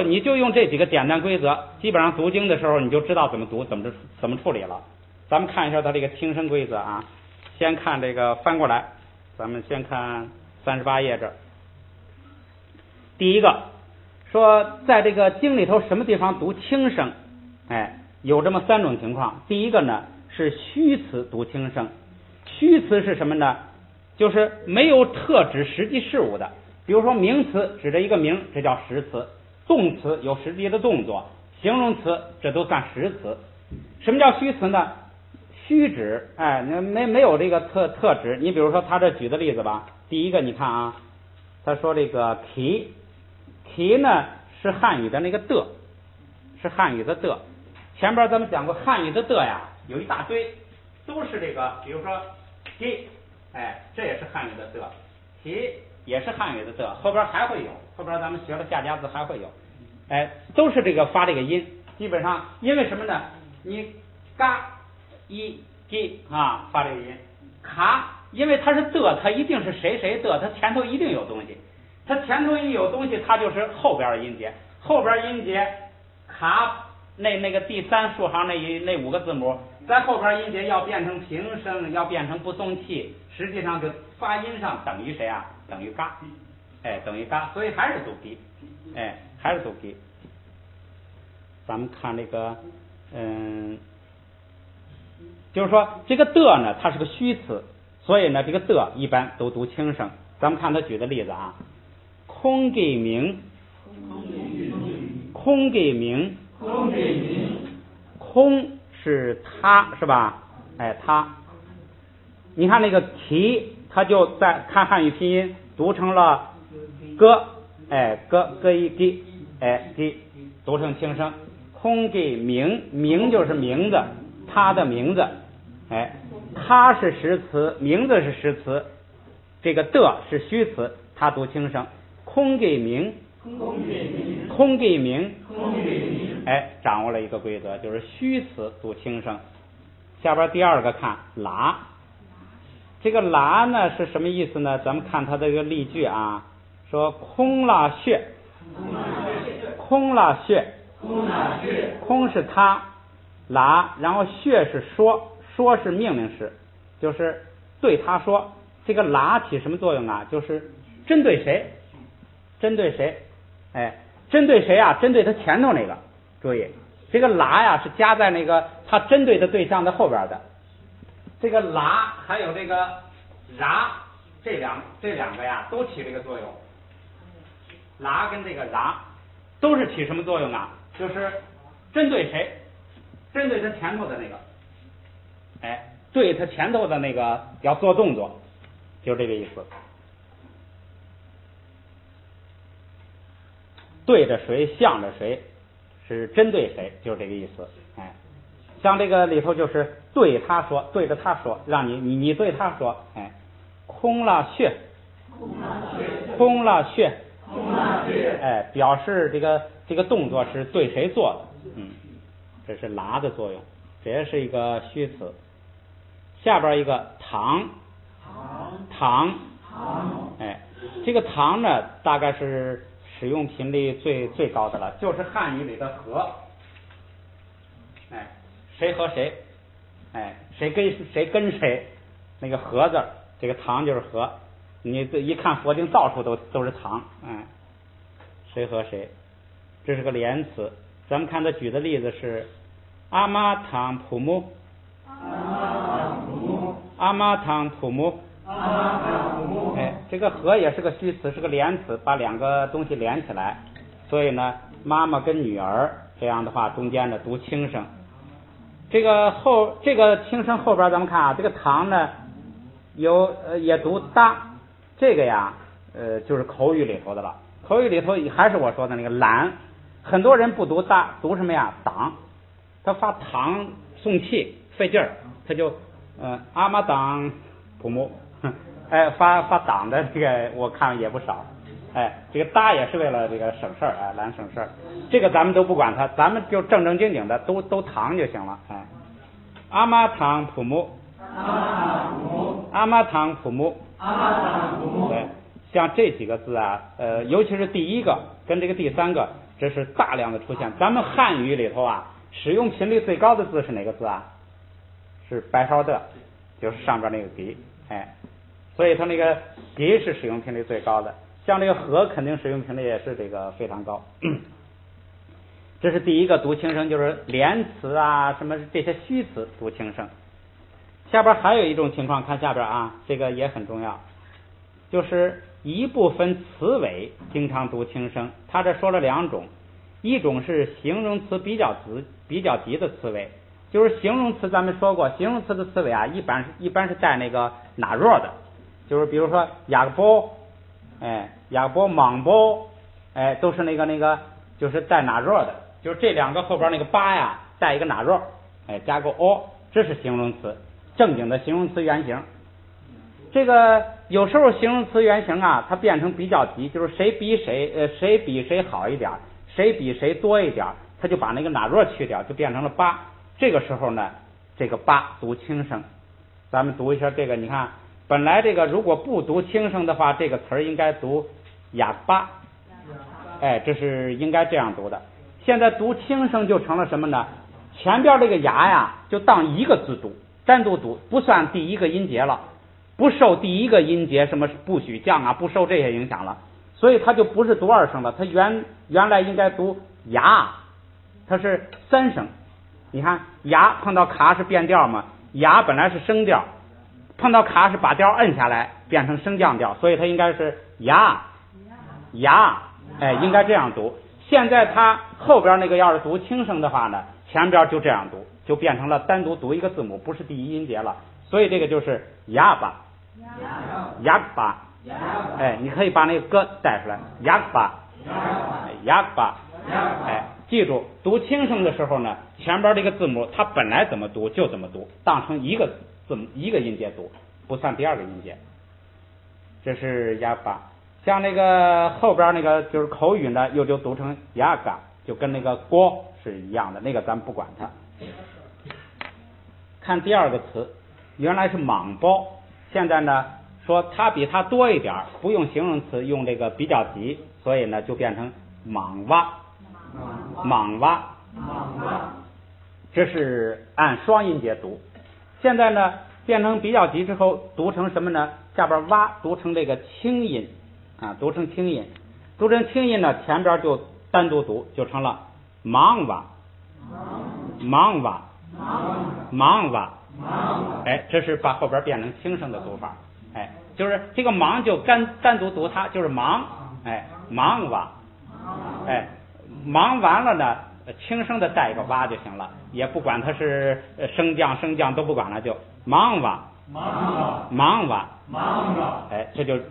你就用这几个简单规则，基本上读经的时候你就知道怎么读，怎么处理了。咱们看一下它这个轻声规则先看翻过来，咱们先看38页这儿。第一个说，在这个经里头什么地方读轻声？有这么3种情况。第一个呢是虚词读轻声。虚词是什么呢？就是没有特指实际事物的，比如说名词指着一个名，这叫实词；动词有实际的动作；形容词这都算实词。什么叫虚词呢？虚指，没有这个特指。你比如说他这举的例子吧，第一个你看他说这个 ki 呢是汉语的那个的，是汉语的的。前边咱们讲过汉语的的有一大堆，都是这个，比如说 ki， 这也是汉语的的， ki 也是汉语的的，后边还会有，后边咱们学了下家字还会有，都是发这个音。基本上因为什么呢？你嘎一 gi 发这个音，卡因为它是的，它一定是谁的，它前头一定有东西，它前头一有东西，它就是后边的音节，后边音节卡那个第3竖行那5个字母，在后边音节要变成平声，要变成不送气，实际上就发音上等于谁等于嘎，等于嘎，所以还是读 gi，还是读 gi。咱们看这个就是说这个的呢它是个虚词，所以呢这个的一般都读轻声。咱们看他举的例子啊，空给名，空给名，空是他是吧？哎，他，你看那个提，他就在看汉语拼音读成了哥，哎，哥一给，哎给，读成轻声。空给名，名就是名字，他的名字，哎，他是实词，名字是实词，这个的是虚词，他读轻声。空给名，空给名，哎，掌握了一个规则，就是虚词读轻声。下边第二个看喇，这个喇呢是什么意思呢？咱们看它这个例句啊，说空了穴，空了穴，空是他，喇，然后穴是说，说是命令式，就是对他说。这个喇起什么作用啊？就是针对谁，针对谁，哎，针对谁啊？针对他前头那个。注意，这个喇呀是加在那个他针对的对象的后边的。这个喇还有这个然，这两个呀都起这个作用。喇跟这个然都是起什么作用啊？就是针对谁？针对他前头的那个，哎，对他前头的那个要做动作，就是这个意思。对着谁，向着谁，是针对谁，就是这个意思。哎，像这个里头就是对他说，对着他说，让你对他说，哎，空了穴，空了穴，哎，表示这个动作是对谁做的，这是喇的作用，这也是一个虚词。下边一个堂，哎，这个堂呢，大概是使用频率最高的了，就是汉语里的和，哎，谁和谁，哎，谁跟谁，那个和字，这个堂就是和，你一看佛经到处都是堂，哎，谁和谁，这是个连词。咱们看他举的例子是阿妈堂普木，阿妈堂普木，哎，这个和也是个虚词，是个连词，把两个东西连起来，所以呢，妈妈跟女儿这样的话，中间呢读轻声。这个轻声后边咱们看啊，这个堂呢也读哒，这个呀就是口语里头的了。口语里头还是我说的那个懒，很多人不读哒，读什么呀？党，他发堂送气费劲儿，他就阿妈党普木，哎，发党的这个我看也不少，哎，这个哒也是为了这个省事儿，哎，懒省事儿，这个咱们都不管它，咱们就正正经经的都堂就行了，哎，阿妈堂普木，阿妈堂普木，对，像这几个字啊，尤其是第一个跟这个第三个，这是大量的出现。咱们汉语里头啊，使用频率最高的字是哪个字啊？是白烧的，就是上边那个给，哎，所以它那个给是使用频率最高的。像这个和肯定使用频率也是这个非常高。这是第一个读轻声，就是连词啊什么这些虚词读轻声。下边还有一种情况，看下边啊，这个也很重要，就是一部分词尾经常读轻声。他这说了两种，一种是形容词比较急的词尾，就是形容词咱们说过，形容词的词尾啊，一般是带那个哪弱的，就是比如说雅各波，哎，雅各波莽波，哎，都是那个就是带哪弱的，就是这两个后边那个八呀带一个哪弱，哎，加个 o， 这是形容词，正经的形容词原形。这个有时候形容词原形啊，它变成比较级，就是谁比谁好一点，谁比谁多一点，他就把那个哪弱去掉，就变成了八。这个时候呢，这个八读轻声。咱们读一下这个，你看，本来这个如果不读轻声的话，这个词儿应该读哑巴，哎，这是应该这样读的。现在读轻声就成了什么呢？前边这个牙呀，就当一个字读，单独读，不算第一个音节了。不受第一个音节什么不许降啊，不受这些影响了，所以它就不是读二声了，它原来应该读牙，它是三声。你看牙碰到卡是变调嘛，牙本来是升调，碰到卡是把调摁下来变成升降调，所以它应该是呀，应该这样读。现在它后边那个要是读轻声的话呢，前边就这样读，就变成了单独读一个字母，不是第一音节了。所以这个就是哑巴，你可以把那个歌带出来，哑巴，记住读轻声的时候呢，前边这个字母它本来怎么读就怎么读，当成一个字母一个音节读，不算第二个音节。这是哑巴。像那个后边那个就是口语呢，又就读成哑嘎，就跟那个锅是一样的，那个咱们不管它。看第二个词，原来是莽包，现在呢说它比它多一点，不用形容词，用这个比较级，所以呢就变成莽蛙，这是按双音节读。现在呢变成比较级之后读成什么呢？下边蛙读成这个清音读成清音，呢前边就单独读，就成了莽蛙，这是把后边变成轻声的读法，就是这个忙就单独读它，就是忙，忙蛙，忙完了呢，轻声的带一个蛙就行了，也不管它是升降都不管了，就忙蛙，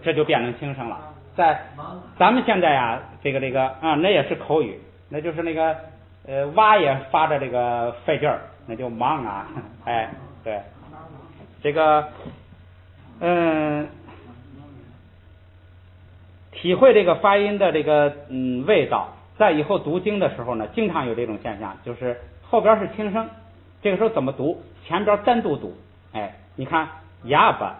这就变成轻声了。在咱们现在呀，这个那也是口语，那就是那个蛙也发着这个费劲儿，那就忙啊，对，这个体会这个发音的这个味道，在以后读经的时候呢，经常有这种现象，就是后边是轻声，这个时候怎么读？前边单独读，你看哑巴，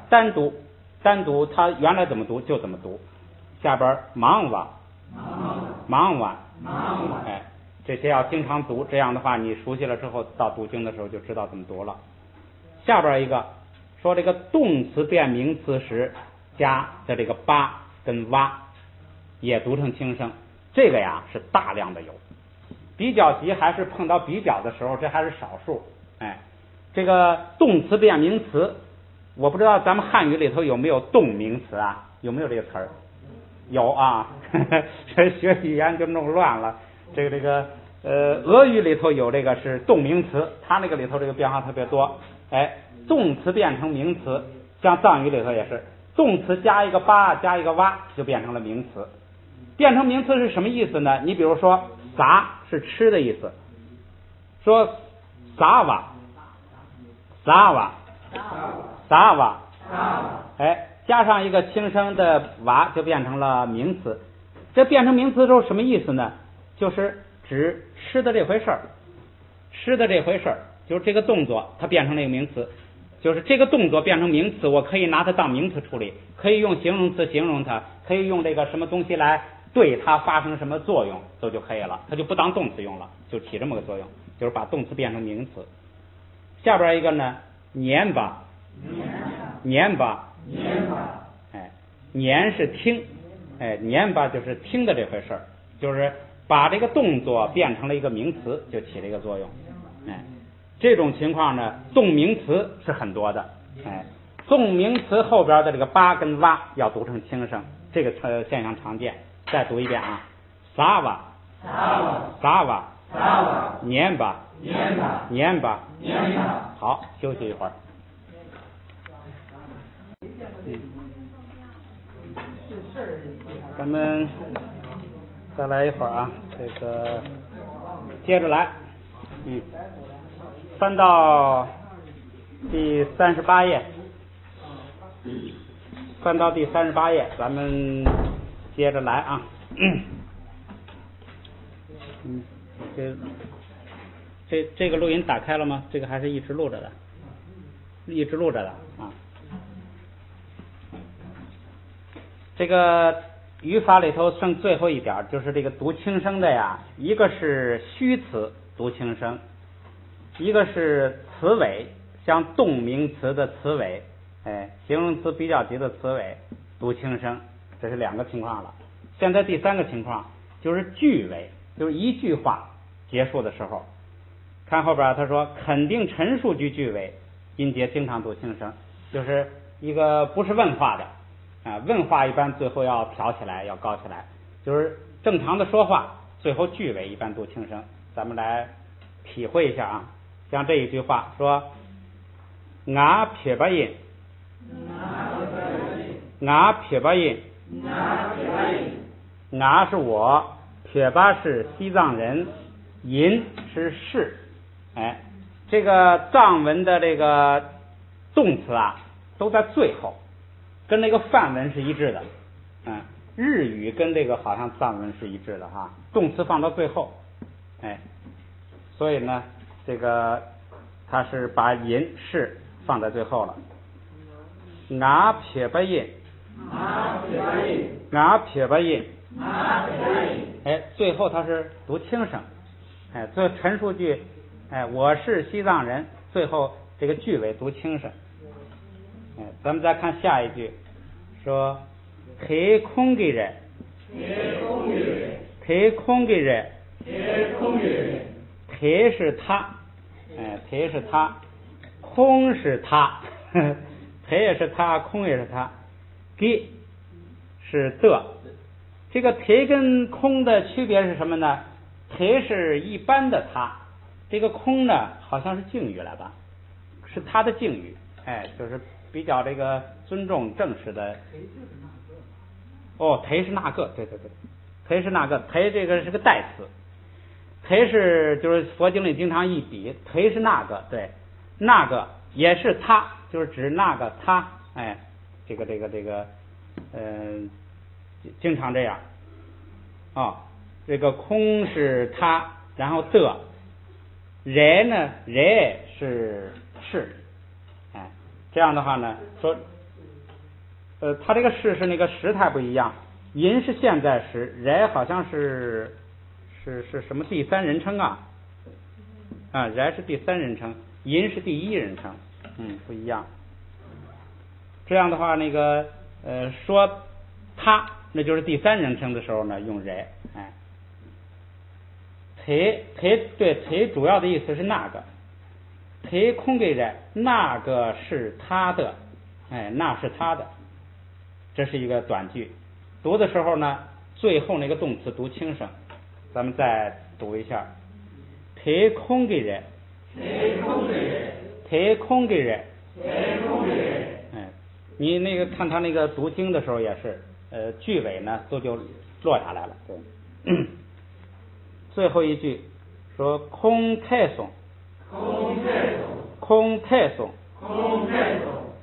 单独，它原来怎么读就怎么读。下边忙哇，这些要经常读，这样的话你熟悉了之后，到读经的时候就知道怎么读了。下边一个说这个动词变名词时加的这个八跟哇也读成轻声，这个呀是大量的有。比较级还是碰到比较的时候，这还是少数。这个动词变名词，我不知道咱们汉语里头有没有动名词啊？有没有这个词儿？有啊，这学语言就弄乱了。这个俄语里头有这个是动名词，它那个里头这个变化特别多。动词变成名词，像藏语里头也是，动词加一个八加一个哇就变成了名词。变成名词是什么意思呢？你比如说撒是吃的意思，说撒瓦，加上一个轻声的娃就变成了名词。这变成名词之后什么意思呢？就是指吃的这回事儿，就是这个动作它变成了一个名词，就是这个动作变成名词，我可以拿它当名词处理，可以用形容词形容它，可以用这个什么东西来对它发生什么作用都就可以了，它就不当动词用了，就起这么个作用，就是把动词变成名词。下边一个呢，年吧，年是听，年吧就是听的这回事儿，就是把这个动作变成了一个名词，就起了一个作用。这种情况呢，动名词是很多的。动名词后边的这个八跟哇要读成轻声，这个现象常见。再读一遍啊，撒瓦，年吧。好，休息一会儿。咱们再来一会儿啊，这个接着来，翻到第38页，咱们接着来啊。这个录音打开了吗？这个还是一直录着的啊。这个语法里头剩最后一点，就是这个读轻声的呀，一个是虚词读轻声，一个是词尾，像动名词的词尾，形容词比较级的词尾读轻声，这是两个情况了。现在第三个情况就是句尾，就是一句话结束的时候，看后边他说肯定陈述句句尾音节经常读轻声，就是一个不是问话的问话一般最后要挑起来，要高起来，就是正常的说话最后句尾一般读轻声。咱们来体会一下啊，像这一句话说我撇把音，我撇把音，我是我，撇把是西藏人，音是，哎，这个藏文的这个动词啊都在最后，跟那个梵文是一致的，日语跟这个好像藏文是一致的哈，动词放到最后，哎，所以呢，这个它是把音是放在最后了。我撇把音，我撇把音，哎，最后它是读轻声，哎，最后陈述句，哎，我是西藏人，最后这个句尾读轻声。哎，咱们再看下一句，说太空的人，太空的人，太是他，哎，太是他，空是他，太也是他，空也是他，给是的。这个太跟空的区别是什么呢？太是一般的他，这个空呢好像是敬语来吧，是他的敬语，哎，就是比较这个尊重正式的。哦，忒是那个，对，忒是那个，忒这个是个代词，忒是就是佛经里经常一比，忒是那个，对，那个也是他，就是指那个他，哎，这个，经常这样，这个空是他，然后的，人呢，人是，哎，这样的话呢，说。它这个是那个时态不一样，音是现在时，人好像是什么第三人称啊？人是第三人称，音是第一人称，不一样。这样的话，那个说他那就是第三人称的时候呢，用人，哎，忒主要的意思是那个，忒空给人，那个是他的，哎，那是他的。这是一个短句，读的时候呢，最后那个动词读轻声，咱们再读一下，太空给人，太空给人，哎，你那个看他那个读经的时候也是，句尾呢都就落下来了，对。最后一句说空太松，空太松，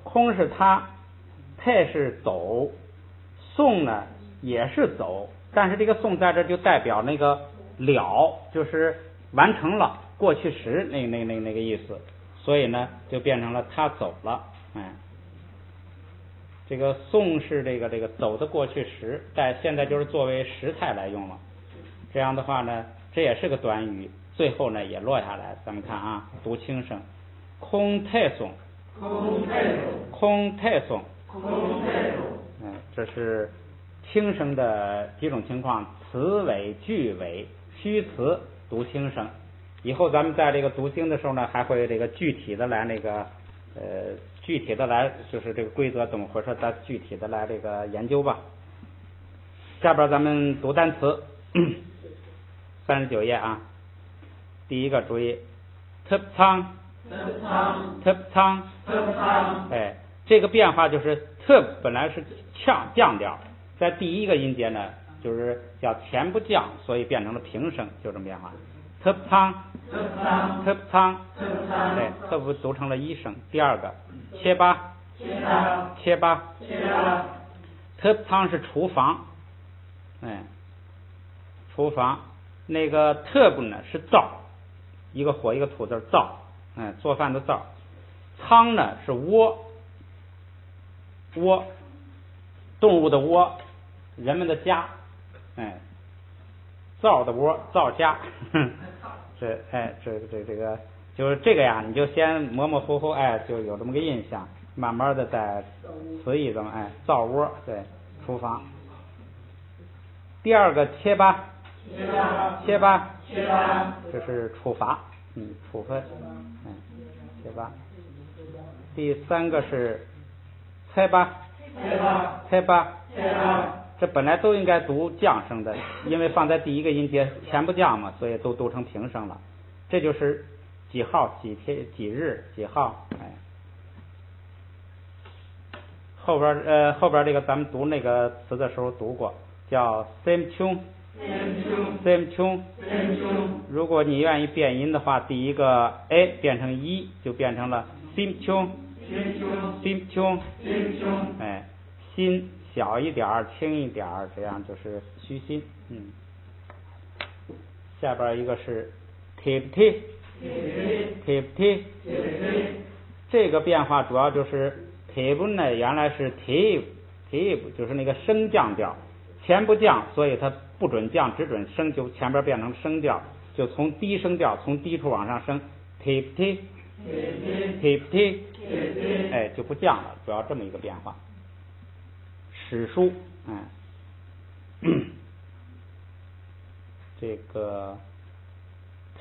空是他。太是走，送呢也是走，但是这个送在这就代表那个了，就是完成了过去时那个意思，所以呢就变成了他走了，哎，这个送是这个走的过去时，但现在就是作为时态来用了。这样的话呢，这也是个短语，最后呢也落下来。咱们看啊，读轻声，空太松，空太松。这是轻声的几种情况，词尾、句尾、虚词读轻声。以后咱们在这个读经的时候呢，还会这个具体的来就是这个规则怎么回事，咱具体的来这个研究吧。下边咱们读单词，39页啊，第一个注意，特仓，哎。这个变化就是特本来是降调，在第一个音节呢，就是叫前不降，所以变成了平声，就这么变化。特仓，对，特不读成了一声。第二个，切巴，特仓是厨房，哎，厨房。那个特不呢是灶，一个火一个土字灶，哎，做饭的灶。仓呢是窝。动物的窝，人们的家，哎，灶的窝，灶家，这个就是这个呀，你就先模模糊糊，哎，就有这么个印象，慢慢的在词义中，哎，灶窝，对，厨房。第二个切巴，这是处罚，普分，贴吧。第3个是猜吧，这本来都应该读降声的，因为放在第一个音节前不降嘛，所以都读成平声了。这就是几号、几天、几日、几号，后边这个咱们读那个词的时候读过，叫 same tune。如果你愿意变音的话，第一个 a 变成一，就变成了 same tune。心小一点轻一点，这样就是虚心。下边一个是 tip， 这个变化主要就是 tip 呢原来是 tip 就是那个升降调，前不降，所以它不准降，只准升，就前边变成升调，就从低声调从低处往上升 tip， 就不降了，主要这么一个变化。史书，这个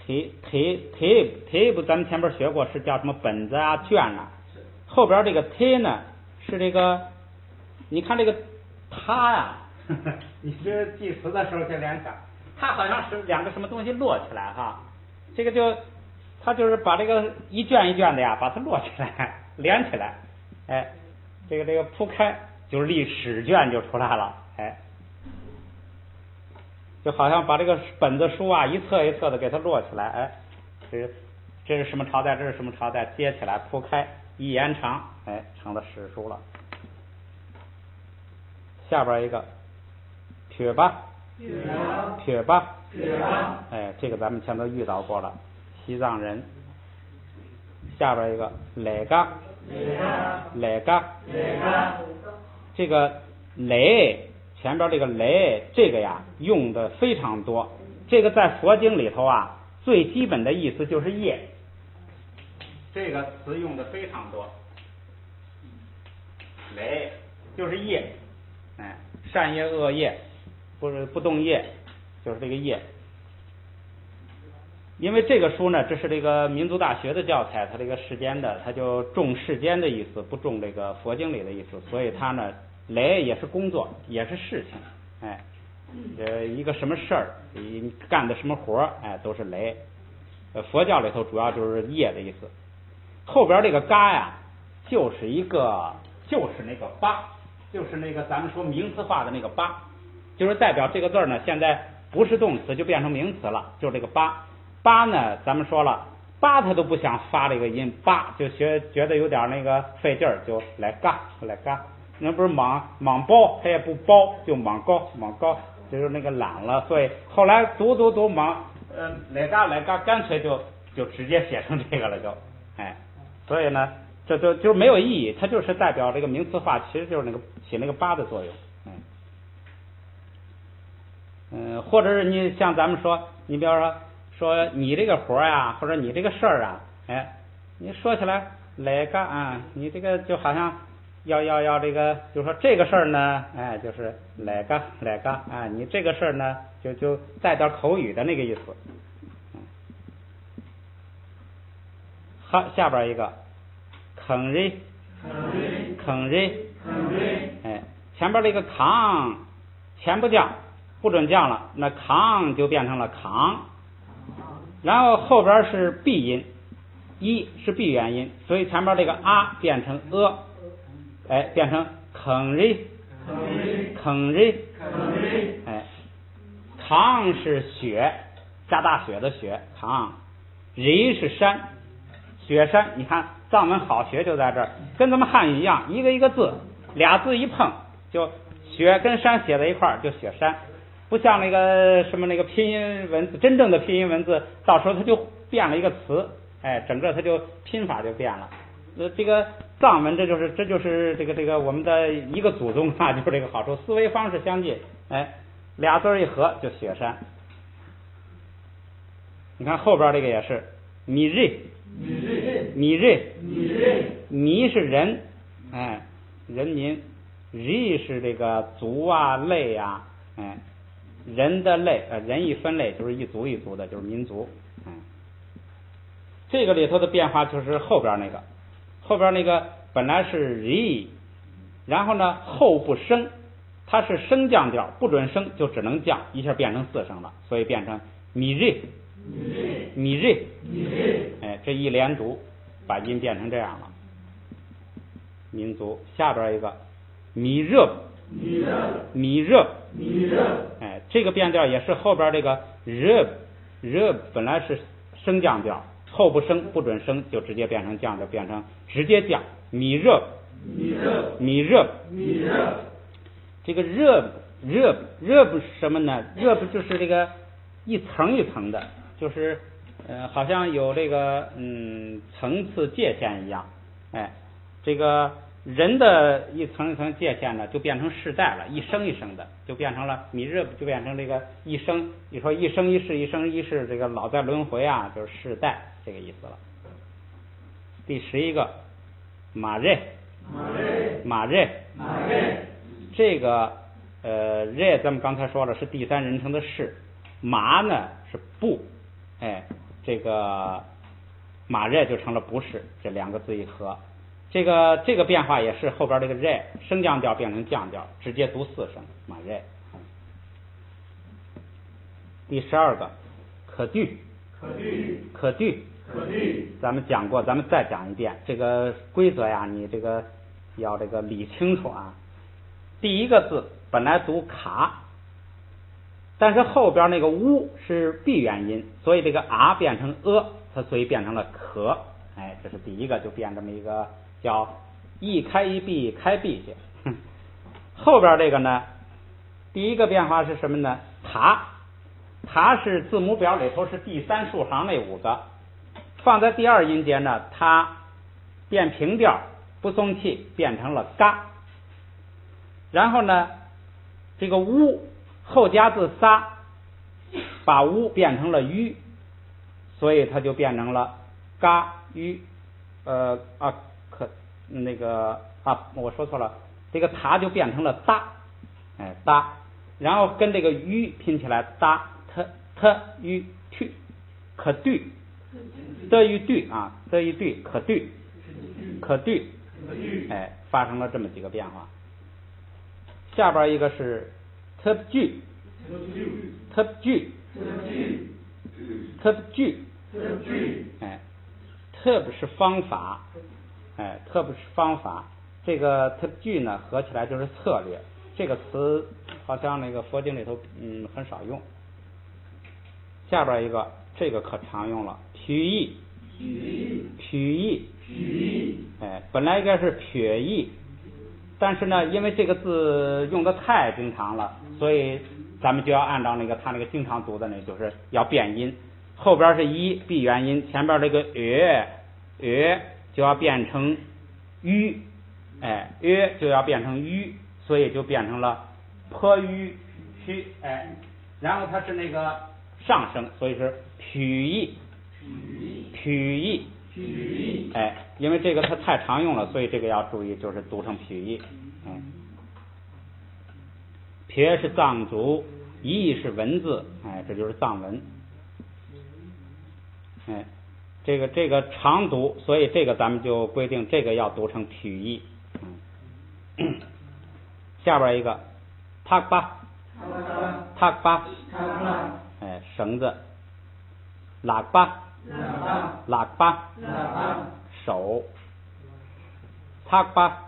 tip 咱们前边学过是叫什么本子啊卷啊，后边这个 t 呢是这个，你看这个它呀，你这记词的时候就联想，它好像是两个什么东西摞起来哈，这个它就是把这个一卷一卷的呀，把它摞起来连起来，这个铺开，就是历史卷就出来了，就好像把这个本子书啊一册一册的给它摞起来，这是什么朝代，这是什么朝代，接起来铺开一延长，成了史书了。下边一个撇吧，这个咱们前头遇到过了，西藏人。下边一个来嘎，这个来前边这个来，这个呀用的非常多，这个在佛经里头啊最基本的意思就是业，这个词用的非常多，来就是业，善业恶业，不动业，就是这个业。因为这个书呢，这是这个民族大学的教材，它这个世间的，它就重世间的意思，不重这个佛经里的意思，所以它呢来也是工作，也是事情，一个什么事儿，你干的什么活都是来。佛教里头主要就是业的意思。后边这个嘎呀，就是那个八，就是那个咱们说名词化的那个八，就是代表这个字呢，现在不是动词就变成名词了，就是这个八。八呢，咱们说了，八他都不想发这个音，八就觉得有点那个费劲儿，就来嘎，那不是莽包，他也不包，就莽高，就是那个懒了，所以后来读莽，来嘎，干脆就直接写成这个了，就，所以呢，这就没有意义，它就是代表这个名词化，其实就是那个起那个八的作用，或者是你像咱们说，你比方说你这个活呀，或者你这个事儿啊，你说起来来嘎啊，你这个就好像要这个，就说这个事儿呢，就是来嘎啊，你这个事儿呢，就带点口语的那个意思。好，下边一个坑人，前边这个扛前不降，不准降了，那扛就变成了扛。然后后边是闭音，一是闭元音，所以前边这个啊变成变成坑人，扛是雪，下大雪的雪，扛，人是山，雪山，你看藏文好学就在这儿，跟咱们汉语一样，一个一个字，俩字一碰，就雪跟山写在一块儿，就雪山。不像那个什么那个拼音文字，真正的拼音文字，到时候它就变了一个词，整个它就拼法就变了。这个藏文这就是这个我们的一个祖宗啊，就是这个好处，思维方式相近，俩字一合就雪山。你看后边这个也是米瑞，米是人，人民，瑞是这个族啊类啊，人的类，人一分类就是一族一族的，就是民族，这个里头的变化就是后边那个本来是 re， 然后呢后不升，它是升降调，不准升就只能降，一下变成4声了，所以变成米瑞，哎，这一连读把音变成这样了。民族下边一个米热，哎，这个变调也是后边这个热本来是升降调，后不升不准升就直接变成降调，变成直接降，米热。这个热不是什么呢？热不就是这个一层一层的，就是好像有这个层次界限一样，哎，这个人的一层一层界限呢，就变成世代了，一声一声的，就变成了米热，就变成这个一生。你说一生一世，一生一世，这个老在轮回啊，就是世代这个意思了。第11个马瑞，这个瑞咱们刚才说了是第3人称的是，马呢是不，哎，这个马瑞就成了不是，这2个字一合。这个变化也是后边这个瑞升降调变成降调，直接读4声马瑞。第12个可据，咱们讲过，咱们再讲一遍这个规则呀，你这个要这个理清楚啊。第一个字本来读卡，但是后边那个乌是闭元音，所以这个啊变成它所以变成了可，哎，这是第一个，就变这么一个叫一开一闭开闭去。后边这个呢，第一个变化是什么呢？它是字母表里头是第3竖行那5个，放在第2音节呢，它变平调不松气，变成了嘎。然后呢，这个乌后加字撒，把乌变成了吁，所以它就变成了嘎吁。我说错了，这个塔就变成了哒，哎哒，然后跟这个吁拼起来哒特吁去，可对的与对啊，的与对可对，哎，发生了这么几个变化。下边一个是特句，哎，特是方法，哎，特是方法。这个特句呢合起来就是策略，这个词好像那个佛经里头很少用。下边一个这个可常用了，曲意，哎，本来应该是撇意，但是呢，因为这个字用的太经常了，所以咱们就要按照那个他那个经常读的那，就是要变音，后边是一闭元音，前边这个就要变成吁，哎，就要变成吁，所以就变成了颇吁虚，哎，然后它是那个上升，所以是曲意，哎，因为这个它太常用了，所以这个要注意，就是读成曲意。撇是藏族，意是文字，哎，这就是藏文。哎，这个常读，所以这个咱们就规定这个要读成曲意。下边一个塔巴，哎，绳子，喇叭，手，塔巴，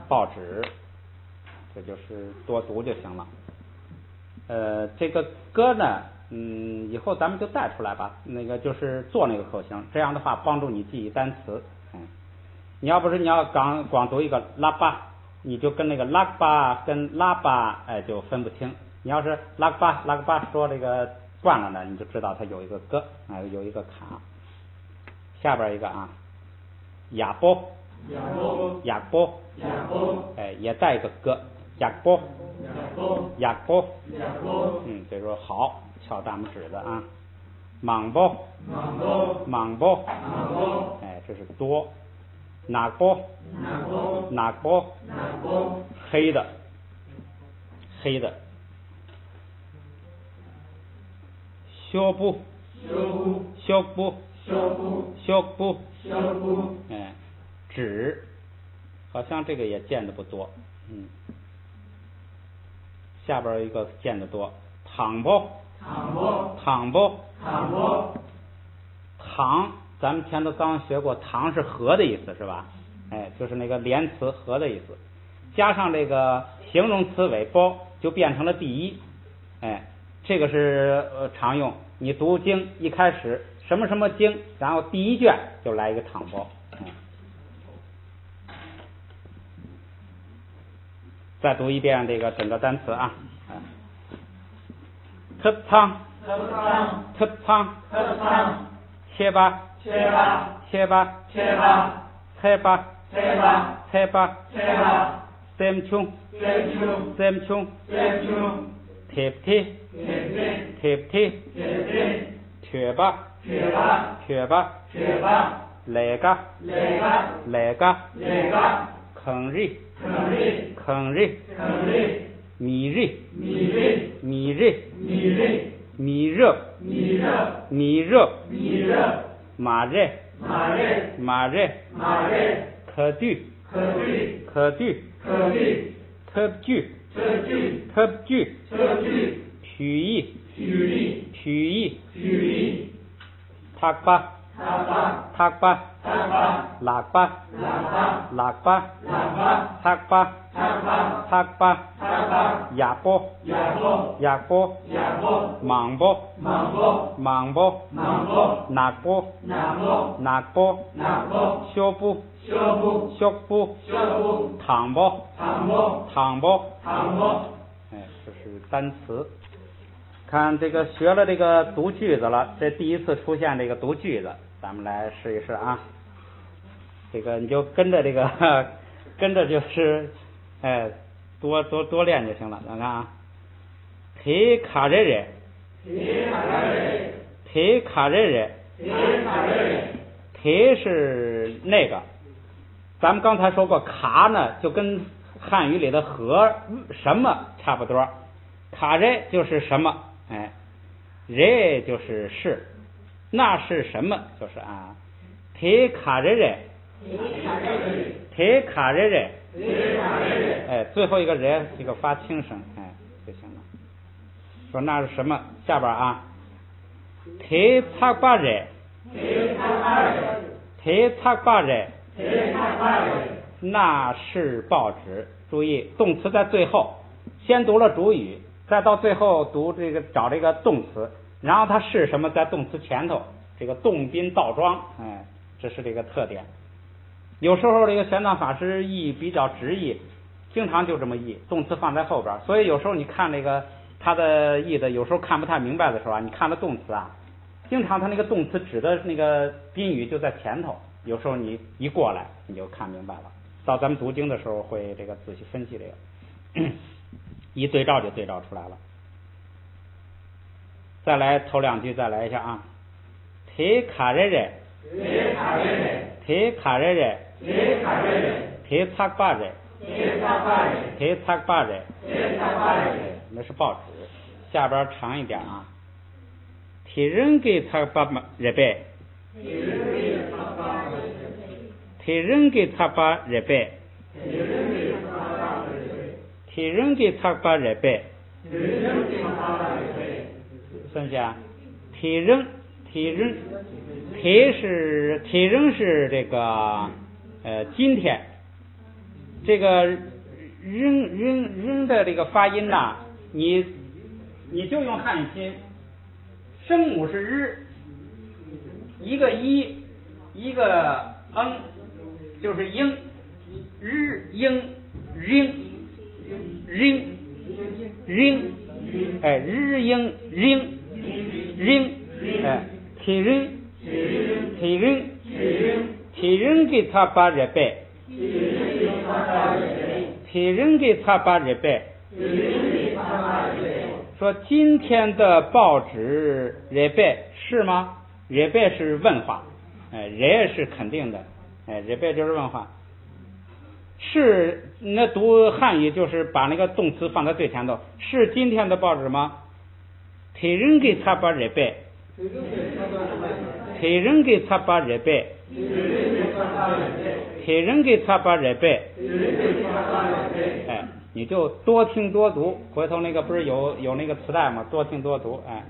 报纸，这就是多读就行了。这个歌呢，以后咱们就带出来吧，那个就是做那个口型，这样的话帮助你记忆单词。你要不是你要光读一个拉巴，你就跟那个拉巴跟拉巴哎就分不清。你要是拉巴说这个惯了呢，你就知道它有一个歌，有一个卡。下边一个啊，哑波，哎，也带一个歌，哑波，所以说好，敲大拇指的啊。莽波，哎，这是多。哪波，黑的，修布，修补，哎，纸，好像这个也见的不多，下边有一个见的多，躺不，躺，咱们前头刚学过，躺是和的意思是吧？哎，就是那个连词和的意思，加上这个形容词尾包，就变成了第一。哎，这个是常用。你读经一开始什么什么经，然后第一卷就来一个躺包。再读一遍这个整个单词啊。特仓，切吧，셈 chung, thẹp thi, thửa ba, lệ ga, khẩn ri, mì rơ, mà rê, khờ tü, thớp chư, thủy y, thác ba, lạc ba, thác ba, yak bo, mang bo, nak bo, xiu bu,躺bo，哎，这是单词。看这个学了这个读句子了，这第一次出现这个读句子，咱们来试一试啊。这个你就跟着这个跟着就是多练就行了。咱看啊，提卡热热，提是那个，咱们刚才说过，卡呢就跟汉语里的和什么差不多，卡热就是什么，哎，热就是是，那是什么就是啊，提卡热热，哎，最后一个人这个发轻声，哎就行了。说那是什么？下边啊，提擦巴热，那是报纸。注意动词在最后，先读了主语，再到最后读这个找这个动词，然后它是什么在动词前头，这个动宾倒装，哎，这是这个特点。有时候这个玄奘法师译比较直译，经常就这么译，动词放在后边，所以有时候你看这个他的译的，有时候看不太明白的时候啊，你看了动词啊，经常他那个动词指的那个宾语就在前头，有时候你一过来你就看明白了。到咱们读经的时候会这个仔细分析这个，一对照就对照出来了。再来头两句再来一下啊，提卡热热，提擦巴热，那是报纸。下边长一点啊，提人给擦巴热白，提人给擦巴热白，剩下提人是这个今天这个人的这个发音呐，你就用汉语拼，声母是日，一个一，一个就是英，日英哎，日英哎，提人给他把热白，说今天的报纸热白是吗？热白是问话，哎，热是肯定的，哎，热白就是问话。是那读汉语就是把那个动词放在最前头，是今天的报纸吗？提人给他把热白，黑人给他把热白，黑人给他把热白，哎，你就多听多读，回头那个不是有那个磁带吗？多听多读，哎，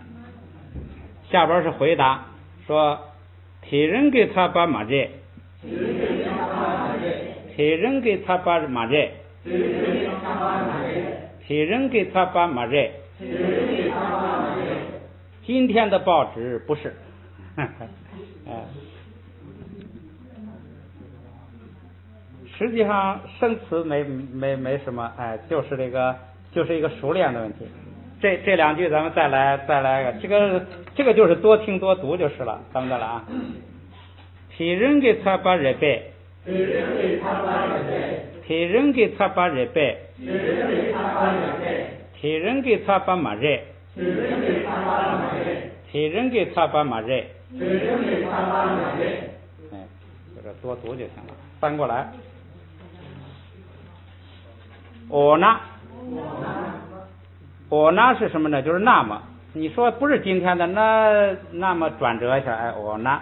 下边是回答，说黑人给他把马热，黑人给他把马热，黑人给他把马热。今天的报纸不是，实际上生词没什么，哎，就是一个熟练的问题。这两句咱们再来这个就是多听多读就是了，咱们再来啊。黑人给他把热白，黑人给他把热白，黑人给他把马热，黑人给他把马热，哎，这多读就行了，翻过来。我呢是什么呢？就是那么，你说不是今天的，那么转折一下，哎，我呢，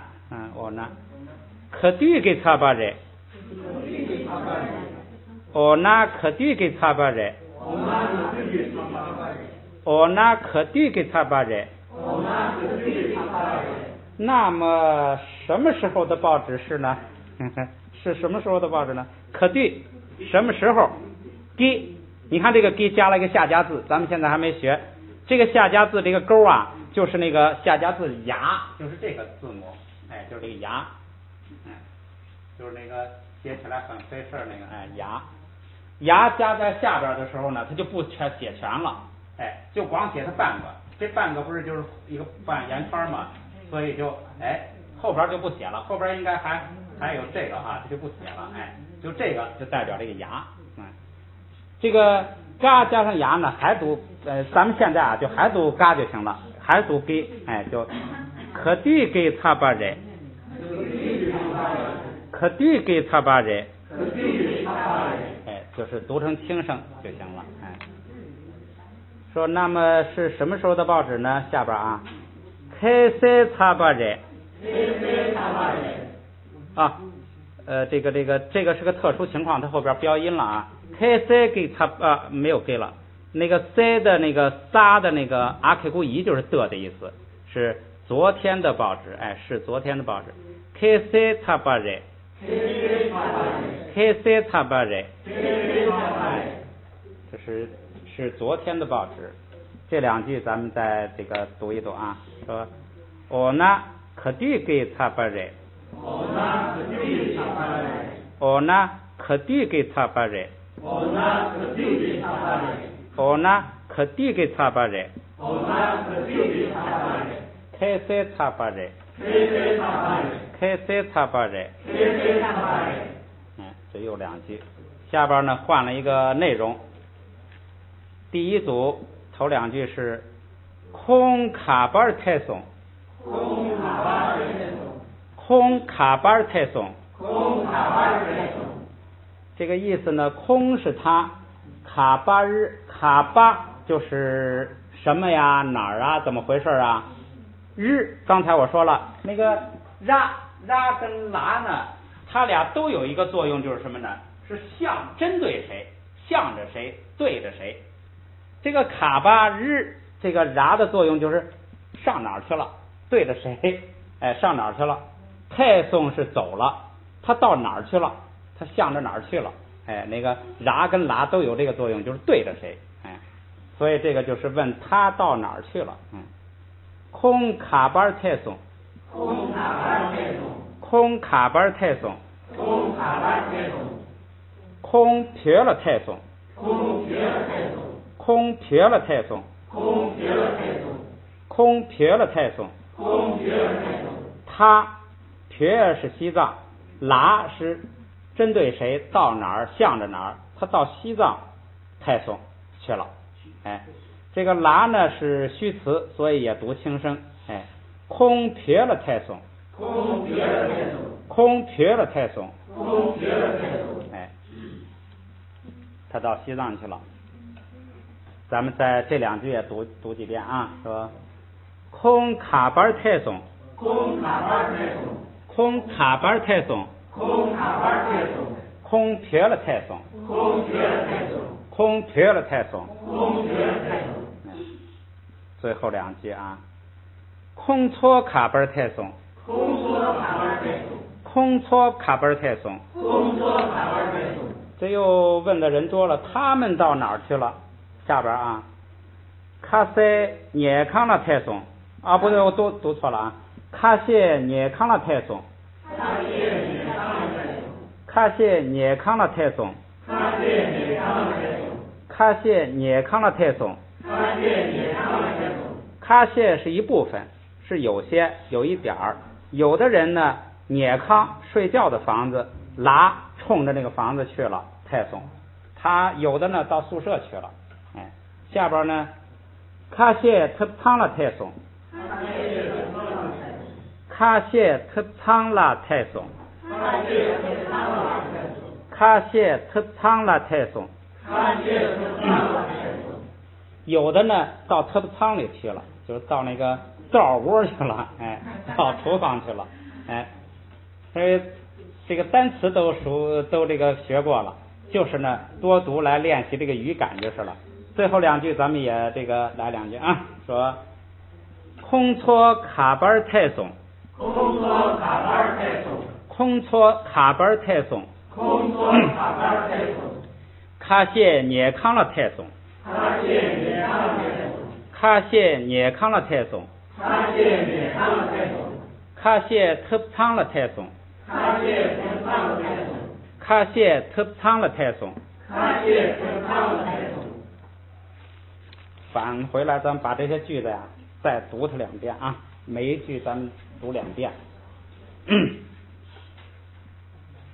可对给他把热，我呢可对给他把热，我呢可对给他把热。那么什么时候的报纸是呢？是什么时候的报纸呢？可对什么时候？给，你看这个给加了一个下加字，咱们现在还没学。这个下加字这个勾啊，就是那个下加字牙，就是这个字母，哎，就是这个牙，哎，就是那个写起来很费事那个，哎，牙加在下边的时候呢，它就不写全了，哎，就光写它半个，这半个不是就是一个半圆圈嘛，所以就哎后边就不写了，后边应该还有这个啊，这就不写了，哎，就这个就代表这个牙，这个嘎加上牙呢，还读咱们现在啊就还读嘎就行了，还读给，哎，就可对给他把热，可对给他把热，哎，就是读成轻声就行了，哎。说那么是什么时候的报纸呢？下边啊，开塞擦把热，啊，这个是个特殊情况，它后边标音了啊。开塞给他没有给了，那个塞的那个撒的那个阿 K 古一就是的意思，是昨天的报纸，哎，是昨天的报纸。开塞擦把热，开塞擦把热，这是昨天的报纸。这两句咱们再这个读一读啊，说我呢可对给他把热，我呢可对给他把热，我呢可对给他把热，开塞擦把热，开塞擦把热，这又两句。下边呢换了一个内容，第一组头两句是空卡巴尔太松，空卡巴尔太松，这个意思呢，空是它，卡巴就是什么呀，哪儿啊，怎么回事啊？日刚才我说了，那个拉跟拉呢，它俩都有一个作用，就是什么呢？是针对谁，向着谁，对着谁。这个卡巴日这个拉的作用就是上哪儿去了，对着谁，哎，上哪儿去了。太松是走了，他到哪儿去了，他向着哪儿去了，哎，那个拉跟拉都有这个作用，就是对着谁，哎，所以这个就是问他到哪儿去了，空卡巴太松，空卡巴太松，空撇了太松，空撇了太松，他撇是西藏，拉是针对谁，到哪儿向着哪儿，他到西藏太松去了，哎，这个拉呢是虚词，所以也读轻声，哎，空撇了太松，哎，他到西藏去了。咱们在这两句也读几遍啊，说空卡班太松，空卡班太松，空卡班太松，空卡班太松，空撇了太松，空撇了太松，空撇了太松。空撇了太松。最后两句啊，空错卡班太松，空错卡班太松，空错卡班太松。空错卡班太松。这又问的人多了，他们到哪儿去了？下边啊，卡塞涅康了太松啊，不对，我读错了啊，卡谢涅康了太松，卡谢涅康了太松，卡谢涅康了太松，卡谢涅康了太松，卡谢涅康了太松。卡谢涅康了太松。卡谢是一部分，是有些有一点儿。有的人呢，涅康睡觉的房子拉冲着那个房子去了，太松。他有的呢到宿舍去了。哎，下边呢，卡谢特仓了太松，卡谢特仓了太松，卡谢特仓了太松。有的呢到特仓里去了，就是到那个灶窝去了，哎，到厨房去了，哎，所以这个单词都这个学过了，就是呢多读来练习这个语感就是了。最后两句咱们也这个来两句啊，说空错卡班太松，空错卡班太松，空错卡班太松，空错卡班太松，卡谢涅康了太松，卡谢涅康了太松，卡谢涅康了太松，卡谢涅康了太松，卡谢特仓了太松，卡谢特仓了太松，卡谢特仓了太松。卡谢特仓了太松。返回来咱们把这些句子呀再读它两遍啊，每一句咱们读两遍。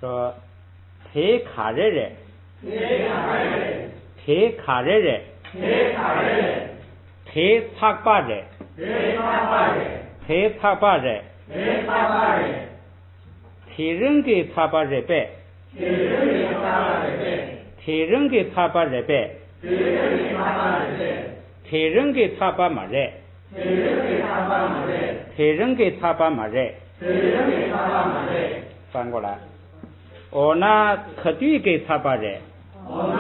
说皮卡热热，皮卡热热，皮擦巴热，皮擦巴热，皮人给擦巴热白，皮人给擦巴热白，皮人给擦巴马热，皮人给擦巴马热。翻过来，我那可对给擦巴热，我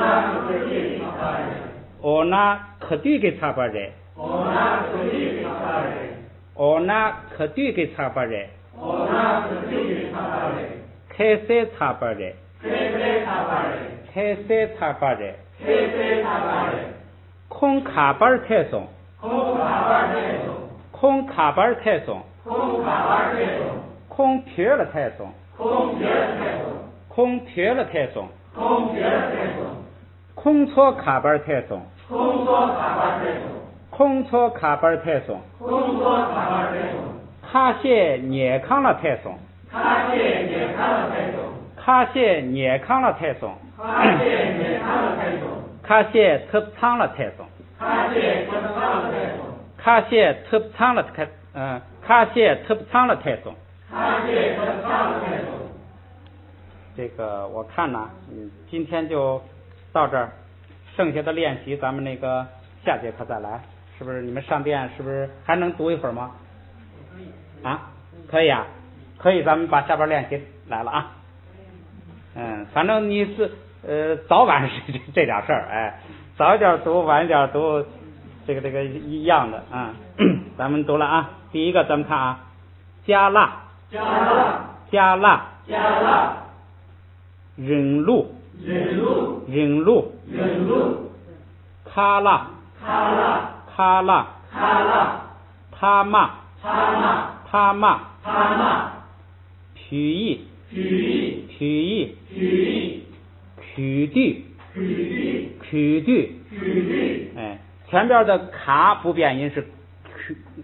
那可对给擦巴热，我那可对给擦巴热，开塞擦巴热，开塞擦巴热，空卡班太松，空卡班太松，空撇了太松，空撇了太松，空错卡班太松，空错卡班太松，卡谢涅康了太松，卡谢涅康了太松，卡谢特仓了太松，卡谢特仓了卡谢特仓了太松。这个我看呢，今天就到这儿，剩下的练习咱们那个下节课再来，是不是？你们上店是不是还能读一会儿吗？啊，可以啊，可以，咱们把下边练习来了啊。反正你是早晚是这点事儿，哎，早一点读，晚一点读，这个一样的啊。咱们读了啊，第一个咱们看啊，加辣，忍路，卡拉，他骂，皮意，曲地，哎，前边的卡不变音是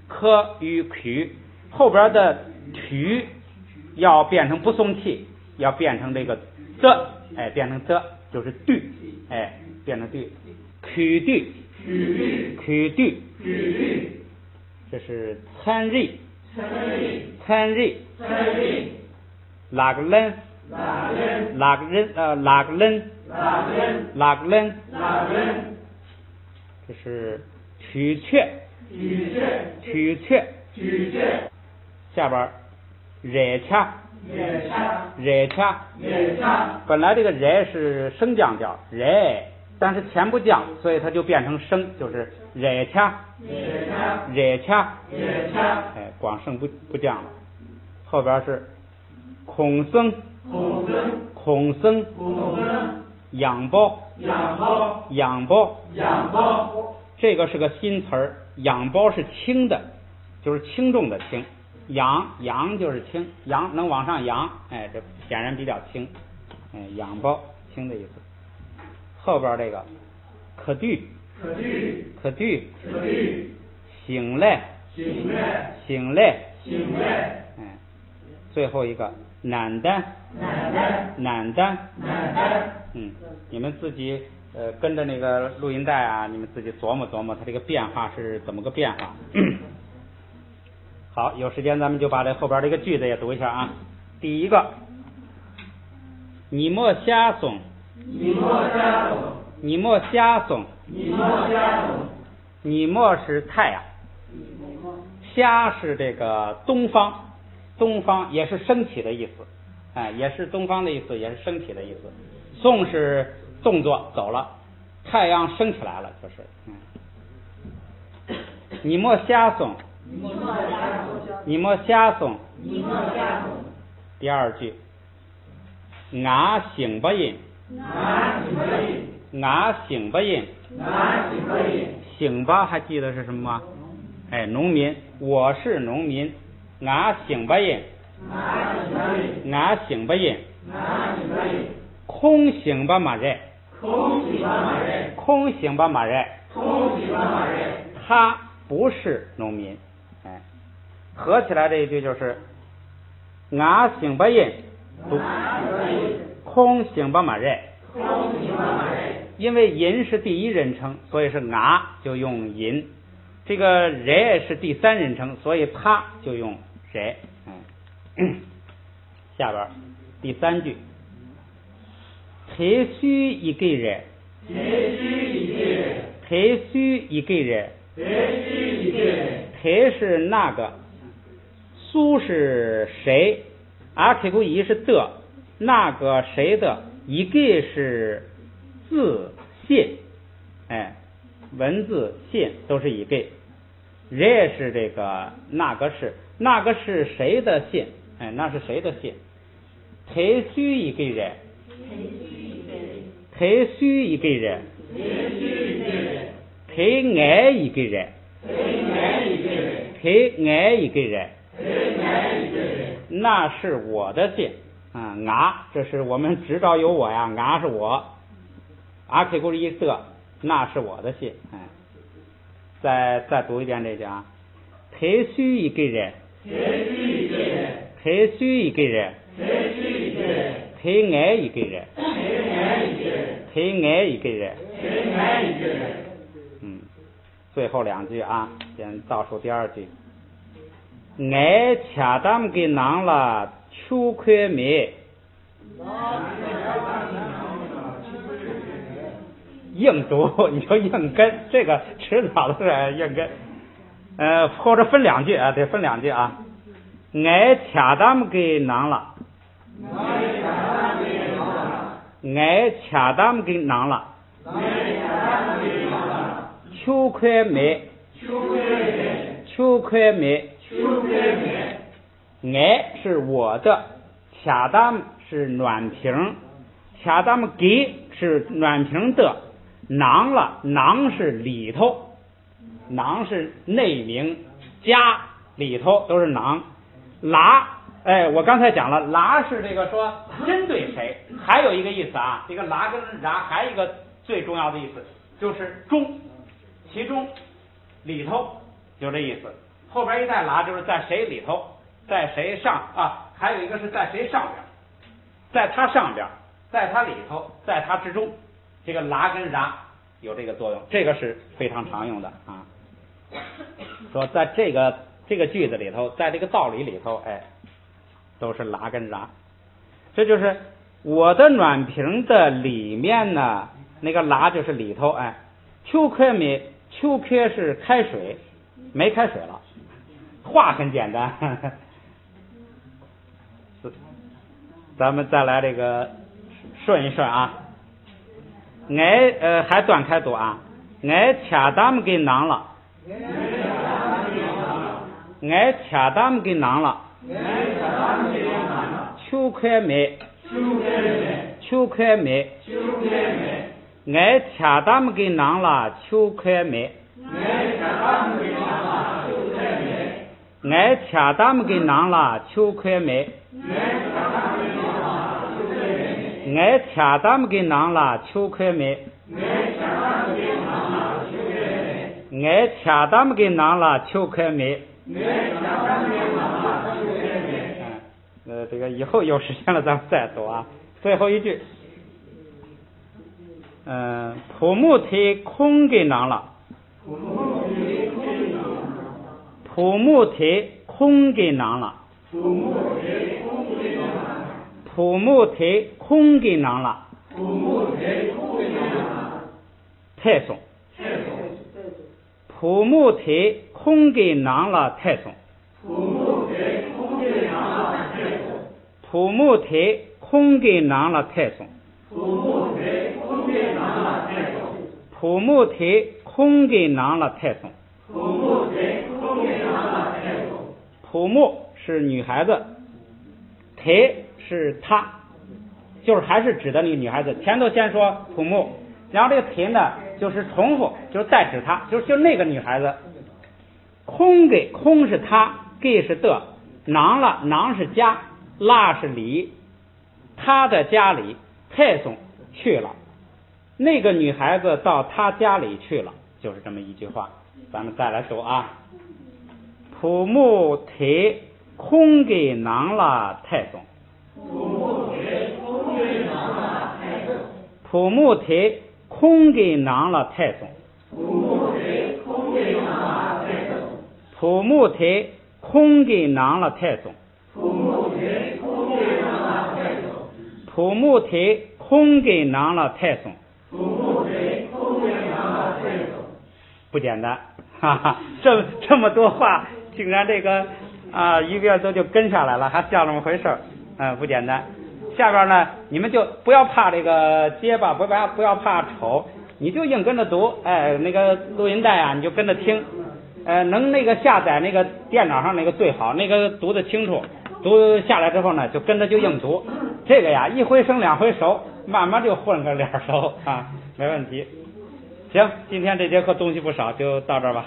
科与曲，后边的曲要变成不送气，要变成这个的，哎，变成的就是对，哎，变成对，曲地，这是参瑞，拉个人，这是取却，取却，取却，取却，下边热恰，也恰，热恰，也恰，本来这个热是升降调，热，但是前不降，所以它就变成升，就是热恰，也恰，热恰，也恰，哎，光升不降了。后边是孔僧，孔僧，孔僧，孔僧，仰包，仰包，仰包，仰包，这个是个新词儿，仰包是轻的，就是轻重的轻，仰就是轻，仰能往上扬，哎，这显然比较轻，哎，仰包轻的意思。后边这个可对，可对，可对，可对，醒来，醒来，醒来，醒来，哎，最后一个难担，难担，难担，难担，你们自己跟着那个录音带啊，你们自己琢磨琢磨它这个变化是怎么个变化。好，有时间咱们就把这后边这个句子也读一下啊。第一个，你莫瞎怂，你莫瞎怂，你莫瞎怂，你莫瞎怂，你莫是太阳，瞎是这个东方，东方也是升起的意思，哎，也是东方的意思，也是升起的意思。送是动作走了，太阳升起来了，就是你莫瞎怂，你莫瞎怂，你莫瞎怂。你莫瞎怂，第二句，俺醒不应，俺醒不应，俺醒不应，俺醒不应，醒吧还记得是什么吗？哎，农民，我是农民，俺醒不应，俺醒不应，俺醒不应，俺醒不应，空醒吧马人，空醒吧马人，空醒吧马人，空醒吧马人，他不是农民，哎，合起来这一句就是俺醒不应，俺醒不应，空醒吧马人。空醒吧马人，因为银是第一人称，所以是俺就用银。这个人是第三人称，所以他就用人。下边第三句，特需一个人，特需一个人，特需一个人，特需一个人，特是那个，苏是谁，阿克古一是的，那个谁的，一个是字信，哎，文字信都是一个，人是这个那个是谁的信，哎，那是谁的信？特需一个人，特需一个人，特需一个人，特爱一个人，特爱一个人，特爱一个人，特爱一个人，那是我的信啊，俺这是我们知道有我呀，俺是我，阿克古一的，那是我的信，哎，再读一遍这句啊，特需一个人，特需一个人，特需一个人，特需一个人，特爱一个人，特爱一个人，特爱一个人，特爱一个人，最后两句啊，先倒数第二句，爱恰当给囊了秋块米，硬读你就硬跟，这个迟早都是硬跟，或者分两句啊，得分两句啊，爱恰当给囊了，爱恰当给囊了，秋块米，秋块米，爱是我的，恰当是暖瓶，恰当给是暖瓶的，囊了，囊是里头，囊是内名，家里头都是囊，拉，哎，我刚才讲了，拉是这个说针对谁，还有一个意思啊，这个拉跟拉还有一个最重要的意思就是中，其中里头就这意思，后边一带拉就是在谁里头，在谁上啊，还有一个是在谁上边，在他上边，在他里头，在他之中，这个拉跟拉有这个作用，这个是非常常用的啊。说在这个句子里头，在这个道理里头，哎，都是拉跟拉，这就是我的暖瓶的里面呢，那个拉就是里头，哎，秋块米，秋块是开水，没开水了，话很简单。咱们再来这个顺一顺啊，还断开读啊，俺掐咱们给囊了，俺掐咱们给囊了，秋快没，秋快没，俺掐咱们给囊了，秋快没，俺掐咱们给囊了，秋快没。俺掐咱们给囊了，秋快没。俺掐咱们给囊了，秋快没。这个以后有时间了咱们再读啊。最后一句，土木腿空给囊了，土木腿空给囊了。土木腿空给囊了，太松。土木腿空给囊了，太松。土木腿空给囊了，太松。土木腿空给囊了，太松。土木是女孩子，腿是她，就是还是指的那个女孩子。前头先说土木，然后这个腿呢就是重复，就是代指她，就那个女孩子。空给空是她，给是的，囊了囊是家，拉是里，她的家里，太松去了，那个女孩子到她家里去了，就是这么一句话。咱们再来读啊，土木腿空给囊了，太松。土木腿空给囊了，太松。土木腿空给囊了，太松。土木腿空给囊了，太松。不简单，哈哈，这么多话，竟然这个一个都就跟下来了，还像这么回事不简单。下边呢，你们就不要怕这个结巴，不要怕丑，你就硬跟着读。那个录音带啊，你就跟着听。能那个下载那个电脑上那个最好，那个读得清楚。读下来之后呢，就跟着就硬读。这个呀，一回生两回熟，慢慢就混个脸熟啊，没问题。行，今天这节课东西不少，就到这儿吧。